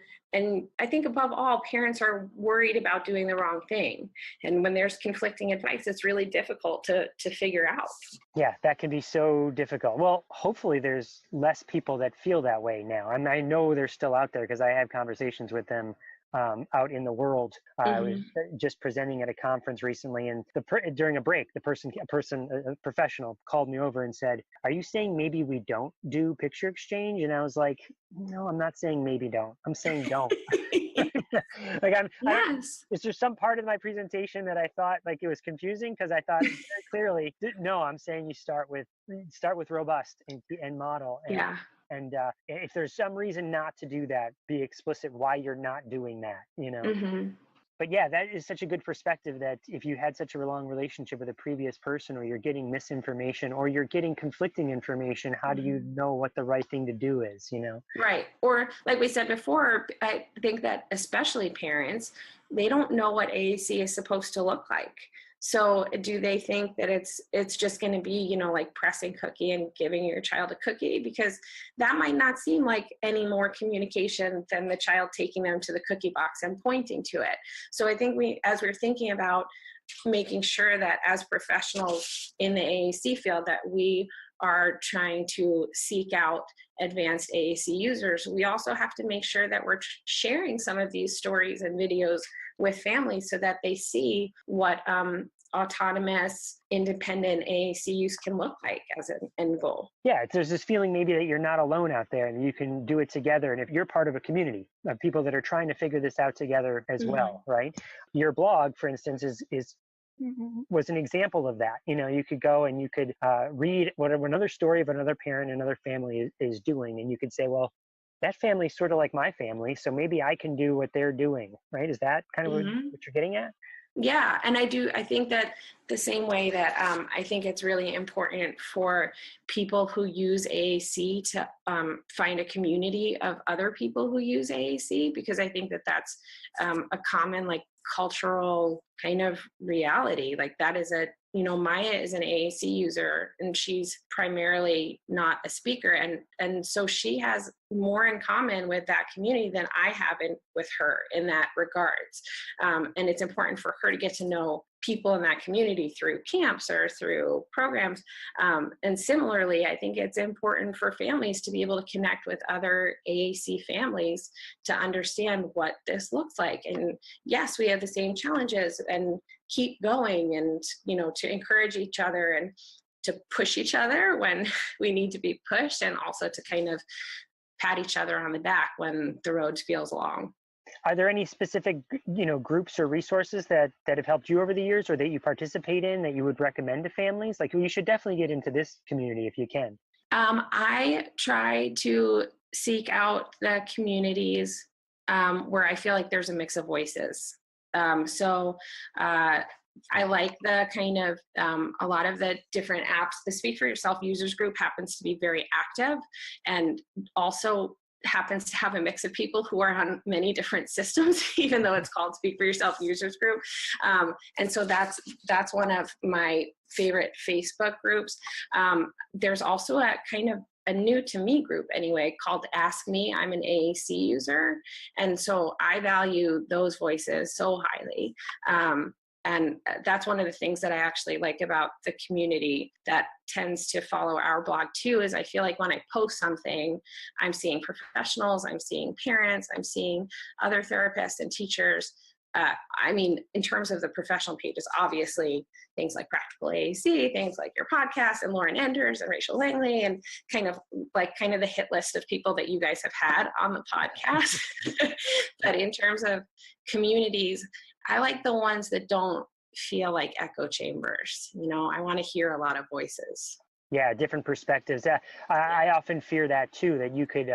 I think above all, parents are worried about doing the wrong thing. And when there's conflicting advice, it's really difficult to figure out. Yeah, that can be so difficult. Well, hopefully there's less people that feel that way now. And I know they're still out there because I have conversations with them out in the world. I was just presenting at a conference recently, and during a break, a professional called me over and said, "Are you saying maybe we don't do picture exchange?" And I was like, "No, I'm not saying maybe don't. I'm saying don't." Is there some part of my presentation that I thought like it was confusing? Because I thought very clearly, no, I'm saying you start with robust and model. And if there's some reason not to do that, be explicit why you're not doing that, But yeah, that is such a good perspective, that if you had such a long relationship with a previous person, or you're getting misinformation, or you're getting conflicting information, how do you know what the right thing to do is, Right. Or like we said before, I think that especially parents, they don't know what AAC is supposed to look like. So do they think that it's just going to be, like pressing cookie and giving your child a cookie? Because that might not seem like any more communication than the child taking them to the cookie box and pointing to it. So I think as we're thinking about making sure that as professionals in the AAC field that we are trying to seek out advanced AAC users, we also have to make sure that we're sharing some of these stories and videos with families so that they see what autonomous, independent AAC use can look like as an end goal. Yeah, there's this feeling maybe that you're not alone out there, and you can do it together. And if you're part of a community of people that are trying to figure this out together as well, right? Your blog, for instance, was an example of that. You could go and you could read whatever another story of another parent, another family is doing, and you could say, well, that family's sort of like my family, so maybe I can do what they're doing, right? Is that kind of what you're getting at? Yeah, and I think that the same way that I think it's really important for people who use AAC to find a community of other people who use AAC, because I think that that's a common cultural kind of reality. Like that is Maya is an AAC user and she's primarily not a speaker. And so she has more in common with that community than I have with her in that regards. And it's important for her to get to know people in that community through camps or through programs. And similarly, I think it's important for families to be able to connect with other AAC families to understand what this looks like. And yes, we have the same challenges and keep going, and, to encourage each other and to push each other when we need to be pushed, and also to kind of pat each other on the back when the road feels long. Are there any specific, groups or resources that have helped you over the years, or that you participate in, that you would recommend to families? Like, you should definitely get into this community if you can. I try to seek out the communities where I feel like there's a mix of voices. I like the kind of a lot of the different apps. The Speak for Yourself users group happens to be very active, and also happens to have a mix of people who are on many different systems, even though it's called Speak for Yourself users group. And so that's one of my favorite Facebook groups. There's also a kind of a new to me group anyway called Ask Me. I'm an AAC user. And so I value those voices so highly. And that's one of the things that I actually like about the community that tends to follow our blog too, is I feel like when I post something, I'm seeing professionals, I'm seeing parents, I'm seeing other therapists and teachers. In terms of the professional pages, obviously things like Practical AAC, things like your podcast and Lauren Enders and Rachel Langley, and kind of the hit list of people that you guys have had on the podcast. But in terms of communities, I like the ones that don't feel like echo chambers. I want to hear a lot of voices. Yeah, different perspectives. I often fear that too, that you could,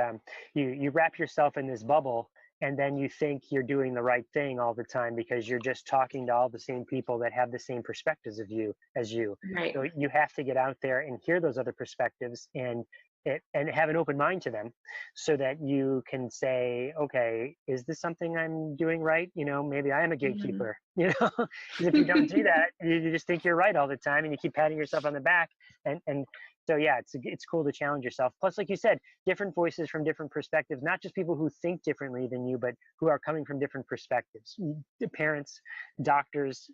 you wrap yourself in this bubble, and then you think you're doing the right thing all the time because you're just talking to all the same people that have the same perspectives of you as you. Right. So you have to get out there and hear those other perspectives and have an open mind to them, so that you can say, okay, is this something I'm doing right? Maybe I am a gatekeeper, because if you don't do that, you just think you're right all the time, and you keep patting yourself on the back. And so, yeah, it's cool to challenge yourself. Plus, like you said, different voices from different perspectives, not just people who think differently than you, but who are coming from different perspectives. The parents, doctors,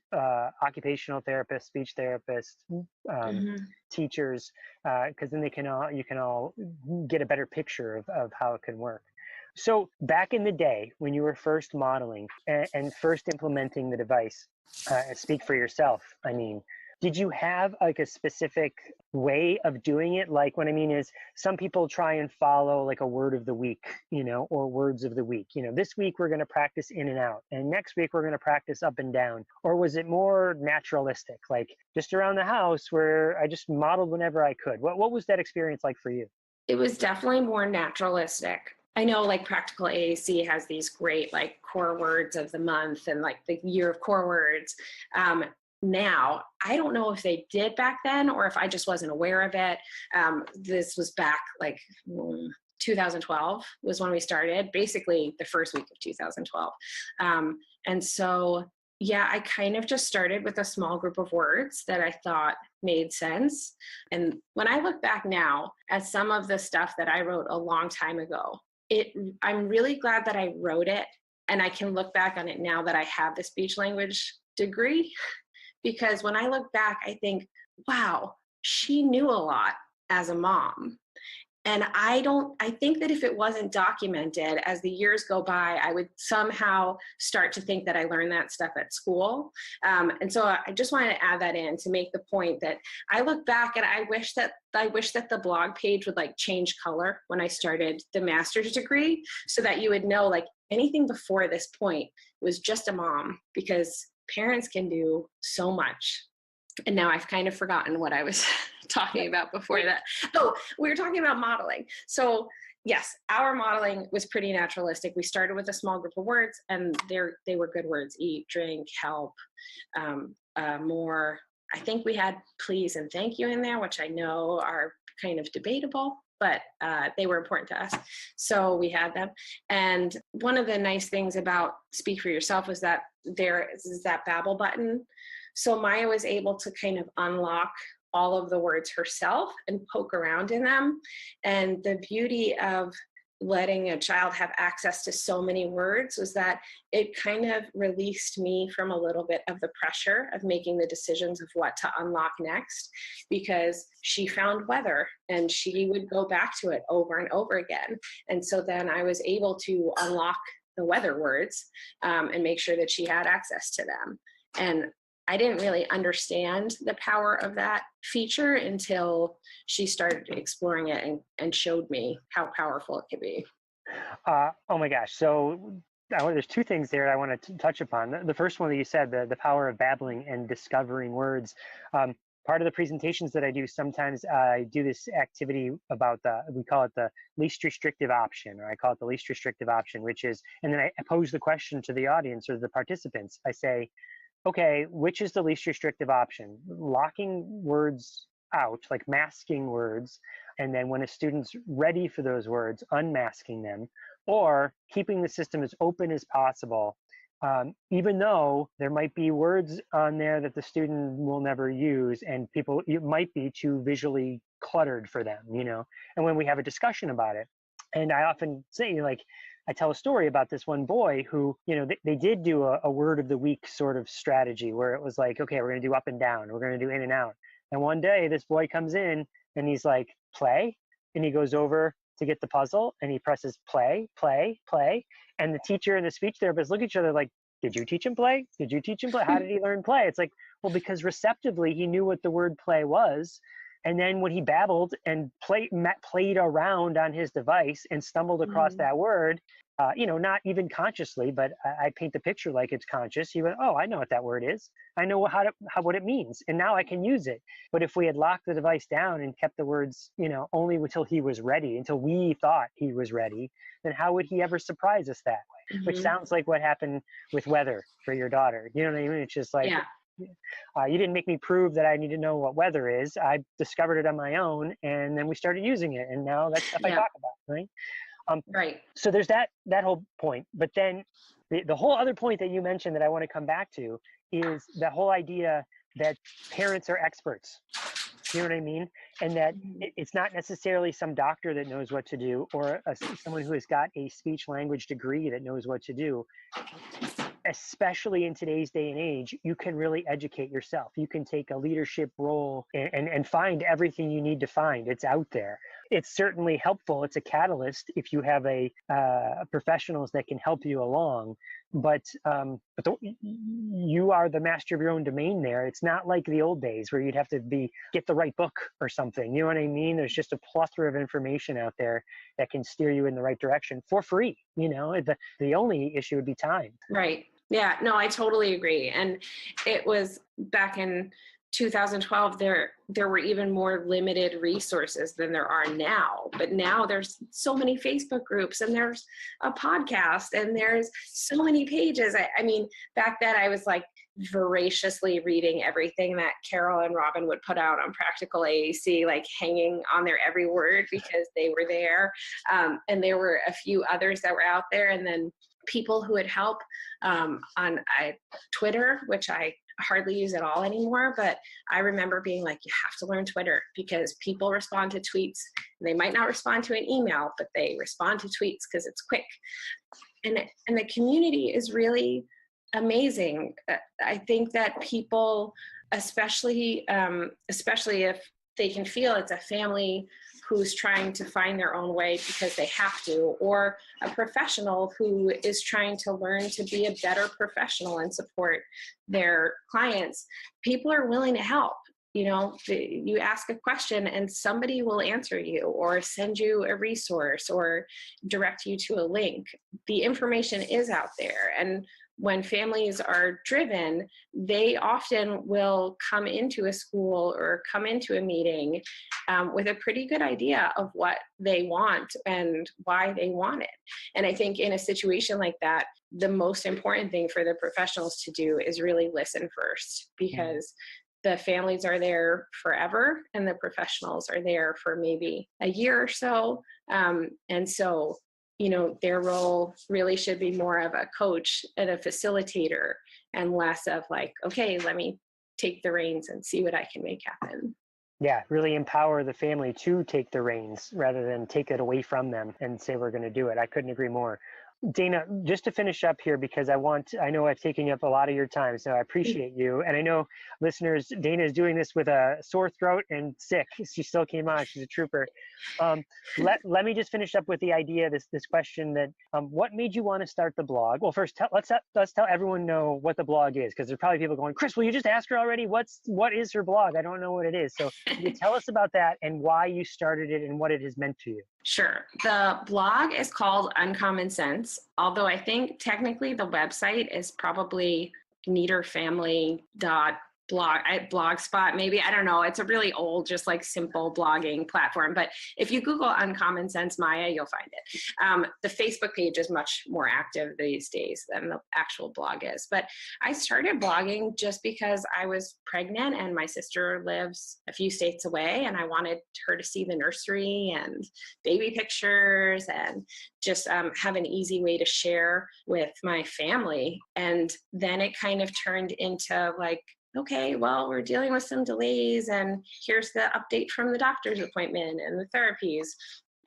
occupational therapists, speech therapists, teachers, because then you can all get a better picture of how it can work. So back in the day when you were first modeling and first implementing the device, Speak for Yourself, did you have like a specific way of doing it? Like, what I mean is, some people try and follow like a word of the week, or words of the week. This week we're going to practice in and out, and next week we're going to practice up and down. Or was it more naturalistic, like just around the house where I just modeled whenever I could? What was that experience like for you? It was definitely more naturalistic. I know like Practical AAC has these great like core words of the month and like the year of core words. Now, I don't know if they did back then or if I just wasn't aware of it. This was back like 2012 was when we started, basically the first week of 2012. And so, yeah, I kind of just started with a small group of words that I thought made sense. And when I look back now at some of the stuff that I wrote a long time ago, I'm really glad that I wrote it. And I can look back on it now that I have the speech language degree. Because when I look back, I think, wow, she knew a lot as a mom. And I think that if it wasn't documented, as the years go by, I would somehow start to think that I learned that stuff at school. And so I just wanted to add that in to make the point that I look back and I wish that the blog page would like change color when I started the master's degree, so that you would know like anything before this point was just a mom, because parents can do so much. And now I've kind of forgotten what I was talking about before that. Oh, we were talking about modeling. So yes, our modeling was pretty naturalistic. We started with a small group of words, and they were good words: eat, drink, help, more. I think we had please and thank you in there, which I know are kind of debatable. but they were important to us. So we had them. And one of the nice things about Speak for Yourself was that there is that babble button. So Maya was able to kind of unlock all of the words herself and poke around in them. And the beauty of letting a child have access to so many words was that it kind of released me from a little bit of the pressure of making the decisions of what to unlock next, because she found weather and she would go back to it over and over again. And so then I was able to unlock the weather words and make sure that she had access to them. And I didn't really understand the power of that feature until she started exploring it and showed me how powerful it could be. Oh my gosh. So there's two things there I want to touch upon. The first one that you said, the power of babbling and discovering words. Part of the presentations that I do, sometimes I do this activity about we call it the least restrictive option, or I call it the least restrictive option, which is, and then I pose the question to the audience or the participants. I say, okay, which is the least restrictive option? Locking words out, like masking words, and then when a student's ready for those words, unmasking them, or keeping the system as open as possible, even though there might be words on there that the student will never use, and it might be too visually cluttered for them, and when we have a discussion about it. And I often say, like, I tell a story about this one boy who, they did do a word of the week sort of strategy where it was like, okay, we're going to do up and down, we're going to do in and out. And one day this boy comes in and he's like, play. And he goes over to get the puzzle and he presses play, play, play. And the teacher and the speech therapist look at each other like, did you teach him play? Did you teach him play? How did he learn play? It's like, well, because receptively he knew what the word play was. And then when he babbled and played around on his device and stumbled across that word, not even consciously, but I paint the picture like it's conscious. He went, oh, I know what that word is. I know what it means. And now I can use it. But if we had locked the device down and kept the words, only until he was ready, until we thought he was ready, then how would he ever surprise us that way? Mm-hmm. Which sounds like what happened with weather for your daughter. You know what I mean? It's just like, you didn't make me prove that I need to know what weather is. I discovered it on my own, and then we started using it. And now that's stuff I talk about, right? Right. So there's that whole point. But then the whole other point that you mentioned that I want to come back to is the whole idea that parents are experts. You know what I mean? And that it's not necessarily some doctor that knows what to do, or someone who has got a speech language degree that knows what to do. Especially in today's day and age, you can really educate yourself. You can take a leadership role and find everything you need to find. It's out there. It's certainly helpful. It's a catalyst if you have professionals that can help you along. But you are the master of your own domain there. It's not like the old days where you'd have to get the right book or something. You know what I mean? There's just a plethora of information out there that can steer you in the right direction for free. The only issue would be time. Right. Yeah, no, I totally agree. And it was back in 2012, there were even more limited resources than there are now. But now there's so many Facebook groups, and there's a podcast, and there's so many pages. I mean, back then I was like voraciously reading everything that Carol and Robin would put out on Practical AAC, like hanging on their every word because they were there. And there were a few others that were out there, and then people who would help on Twitter, which I hardly use at all anymore, but I remember being like, you have to learn Twitter because people respond to tweets. They might not respond to an email, but they respond to tweets because it's quick. And the community is really amazing. I think that people, especially if they can feel it's a family who's trying to find their own way because they have to, or a professional who is trying to learn to be a better professional and support their clients, people are willing to help. You ask a question and somebody will answer you or send you a resource or direct you to a link. The information is out there. And when families are driven, they often will come into a school or come into a meeting with a pretty good idea of what they want and why they want it. And I think in a situation like that, the most important thing for the professionals to do is really listen first, because the families are there forever and the professionals are there for maybe a year or so. And so, their role really should be more of a coach and a facilitator and less of like, okay, let me take the reins and see what I can make happen. Yeah, really empower the family to take the reins rather than take it away from them and say, we're going to do it. I couldn't agree more. Dana, just to finish up here, because I know I've taken up a lot of your time, so I appreciate you. And I know listeners, Dana is doing this with a sore throat and sick. She still came on. She's a trooper. Let me just finish up with the idea, this question that, what made you want to start the blog? Well, first, let's tell everyone know what the blog is, because there's probably people going, Chris, will you just ask her already? What is her blog? I don't know what it is. So can you tell us about that and why you started it and what it has meant to you? Sure. The blog is called Uncommon Sense, although I think technically the website is probably Blogspot, maybe. I don't know. It's a really old, just like simple blogging platform. But if you Google Uncommon Sense Maya, you'll find it. The Facebook page is much more active these days than the actual blog is. But I started blogging just because I was pregnant and my sister lives a few states away and I wanted her to see the nursery and baby pictures and just have an easy way to share with my family. And then it kind of turned into like, okay, well, we're dealing with some delays and here's the update from the doctor's appointment and the therapies.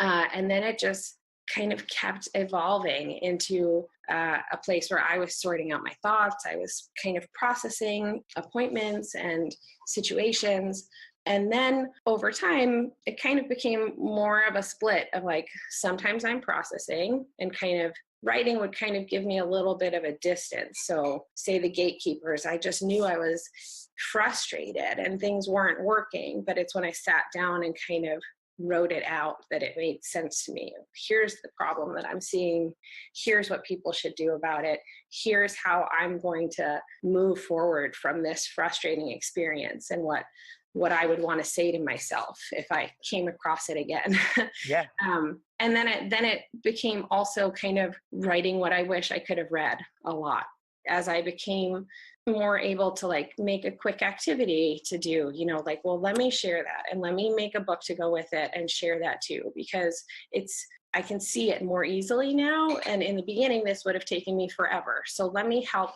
And then it just kind of kept evolving into a place where I was sorting out my thoughts. I was kind of processing appointments and situations. And then over time, it kind of became more of a split of like, sometimes I'm processing and kind of writing would kind of give me a little bit of a distance. So say the gatekeepers, I just knew I was frustrated and things weren't working, but it's when I sat down and kind of wrote it out that it made sense to me. Here's the problem that I'm seeing. Here's what people should do about it. Here's how I'm going to move forward from this frustrating experience and what I would want to say to myself if I came across it again. Yeah. And then it became also kind of writing what I wish I could have read a lot as I became more able to like make a quick activity to do, like, well, let me share that and let me make a book to go with it and share that too, because I can see it more easily now. And in the beginning, this would have taken me forever. So let me help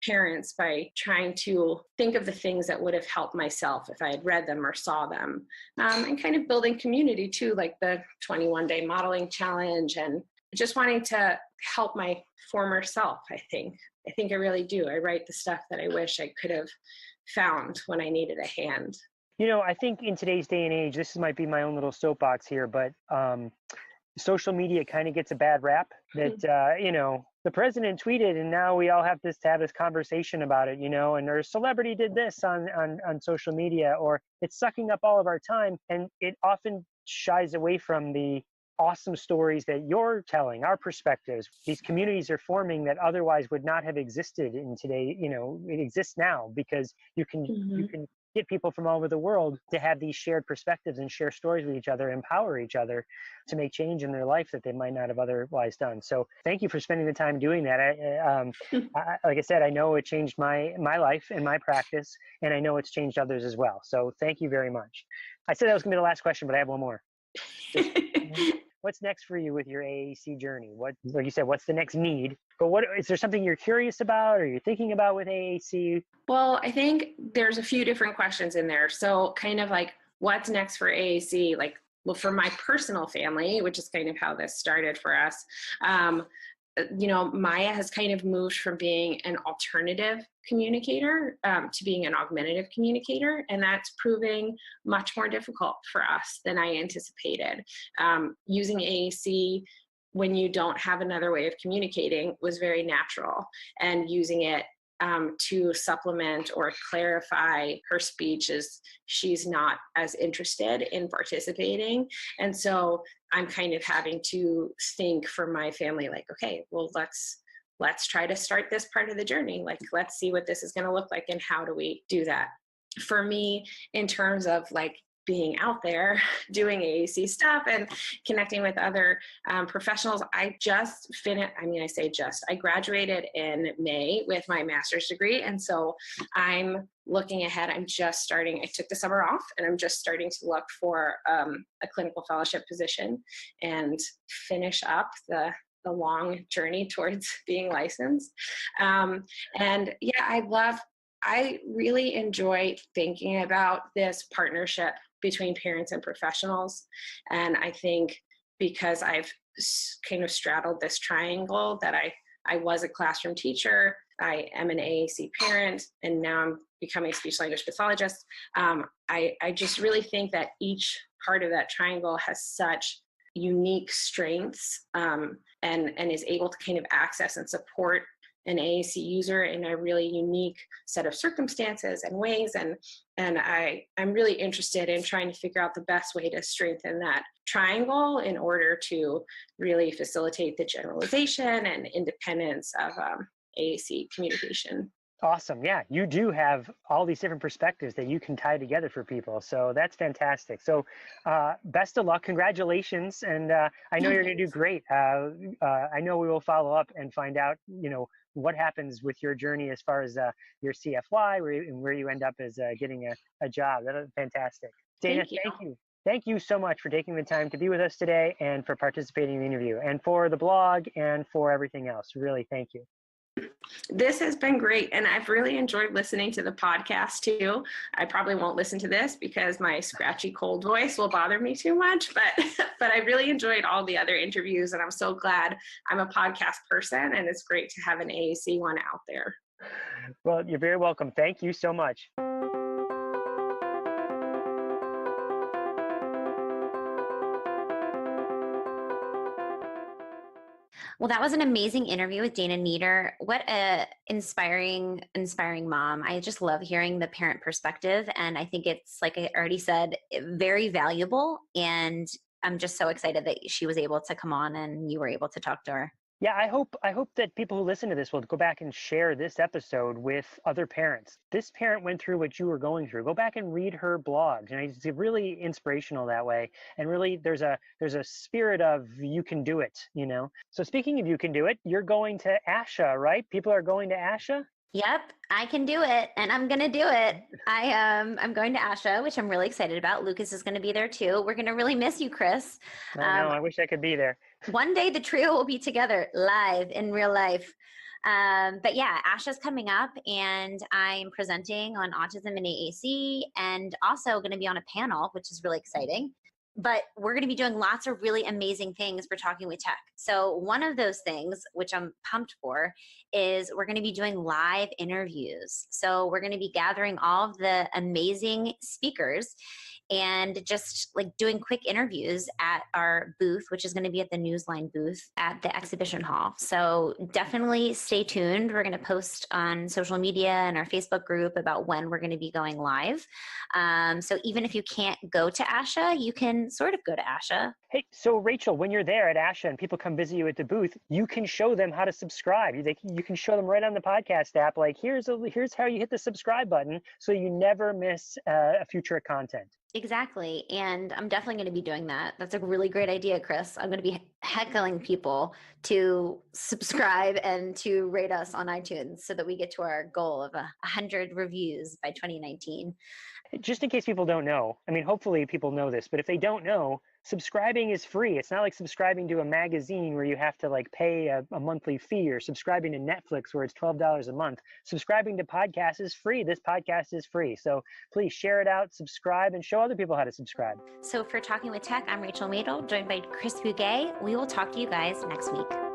parents by trying to think of the things that would have helped myself if I had read them or saw them, and kind of building community too, like the 21-day modeling challenge and just wanting to help my former self. I think I really do. I write the stuff that I wish I could have found when I needed a hand. I think in today's day and age, this might be my own little soapbox here, but social media kind of gets a bad rap that, the president tweeted and now we all have to have this conversation about it, and their celebrity did this on social media, or it's sucking up all of our time. And it often shies away from the awesome stories that you're telling, our perspectives. These communities are forming that otherwise would not have existed in today. It exists now because you can get people from all over the world to have these shared perspectives and share stories with each other, empower each other to make change in their life that they might not have otherwise done. So thank you for spending the time doing that. Like I said, I know it changed my life and my practice, and I know it's changed others as well. So thank you very much. I said that was gonna be the last question, but I have one more. What's next for you with your AAC journey? Like you said, what's the next need? But is there something you're curious about or you're thinking about with AAC? Well, I think there's a few different questions in there. So kind of like what's next for AAC? Like, well, for my personal family, which is kind of how this started for us, Maya has kind of moved from being an alternative communicator to being an augmentative communicator, and that's proving much more difficult for us than I anticipated. Using AAC when you don't have another way of communicating was very natural, and using it to supplement or clarify her speech as she's not as interested in participating. And so I'm kind of having to think for my family, like, okay, well, let's try to start this part of the journey. Like, let's see what this is going to look like and how do we do that. For me, in terms of like being out there doing AAC stuff and connecting with other professionals. I just finished, I graduated in May with my master's degree. And so I'm looking ahead. I took the summer off and I'm just starting to look for a clinical fellowship position and finish up the long journey towards being licensed. And yeah, I really enjoy thinking about this partnership between parents and professionals. And I think because I've kind of straddled this triangle that I was a classroom teacher, I am an AAC parent, and now I'm becoming a speech language pathologist. I just really think that each part of that triangle has such unique strengths and is able to kind of access and support an AAC user in a really unique set of circumstances and ways. And I'm really interested in trying to figure out the best way to strengthen that triangle in order to really facilitate the generalization and independence of AAC communication. Awesome. Yeah, you do have all these different perspectives that you can tie together for people. So that's fantastic. So best of luck. Congratulations. And I know you're going to do great. I know we will follow up and find out, what happens with your journey as far as your CFY where you end up as getting a job. That is fantastic. Dana, thank you. Thank you so much for taking the time to be with us today and for participating in the interview and for the blog and for everything else. Really, thank you. This has been great, and I've really enjoyed listening to the podcast too. I probably won't listen to this because my scratchy cold voice will bother me too much, but I really enjoyed all the other interviews, and I'm so glad I'm a podcast person, and it's great to have an AAC one out there. Well, you're very welcome. Thank you so much. Well, that was an amazing interview with Dana Nieder. What a inspiring mom. I just love hearing the parent perspective. And I think it's, like I already said, very valuable. And I'm just so excited that she was able to come on and you were able to talk to her. Yeah, I hope that people who listen to this will go back and share this episode with other parents. This parent went through what you were going through. Go back and read her blogs. And it's really inspirational that way. And really there's a spirit of you can do it, So speaking of you can do it, you're going to ASHA, right? People are going to ASHA? Yep, I can do it, and I'm going to do it. I'm going to ASHA, which I'm really excited about. Lucas is going to be there too. We're going to really miss you, Chris. I know. I wish I could be there. One day the trio will be together live in real life. But yeah, ASHA's coming up, and I'm presenting on autism and AAC, and also going to be on a panel, which is really exciting. But we're going to be doing lots of really amazing things for Talking with Tech. So one of those things, which I'm pumped for, is we're going to be doing live interviews. So we're going to be gathering all of the amazing speakers and just like doing quick interviews at our booth, which is going to be at the Newsline booth at the exhibition hall. So definitely stay tuned. We're going to post on social media and our Facebook group about when we're going to be going live. So even if you can't go to ASHA, you can sort of go to ASHA. Hey, so Rachel, when you're there at ASHA and people come visit you at the booth, you can show them how to subscribe. You can show them right on the podcast app, like here's how you hit the subscribe button so you never miss a future content. Exactly. And I'm definitely going to be doing that. That's a really great idea, Chris. I'm going to be heckling people to subscribe and to rate us on iTunes so that we get to our goal of 100 reviews by 2019. Just in case people don't know, hopefully people know this, but if they don't know, subscribing is free. It's not like subscribing to a magazine where you have to pay a monthly fee, or subscribing to Netflix where it's $12 a month. Subscribing to podcasts is free. This podcast is free. So please share it out, subscribe, and show other people how to subscribe. So for Talking with Tech, I'm Rachel Madel, joined by Chris Bouguet. We will talk to you guys next week.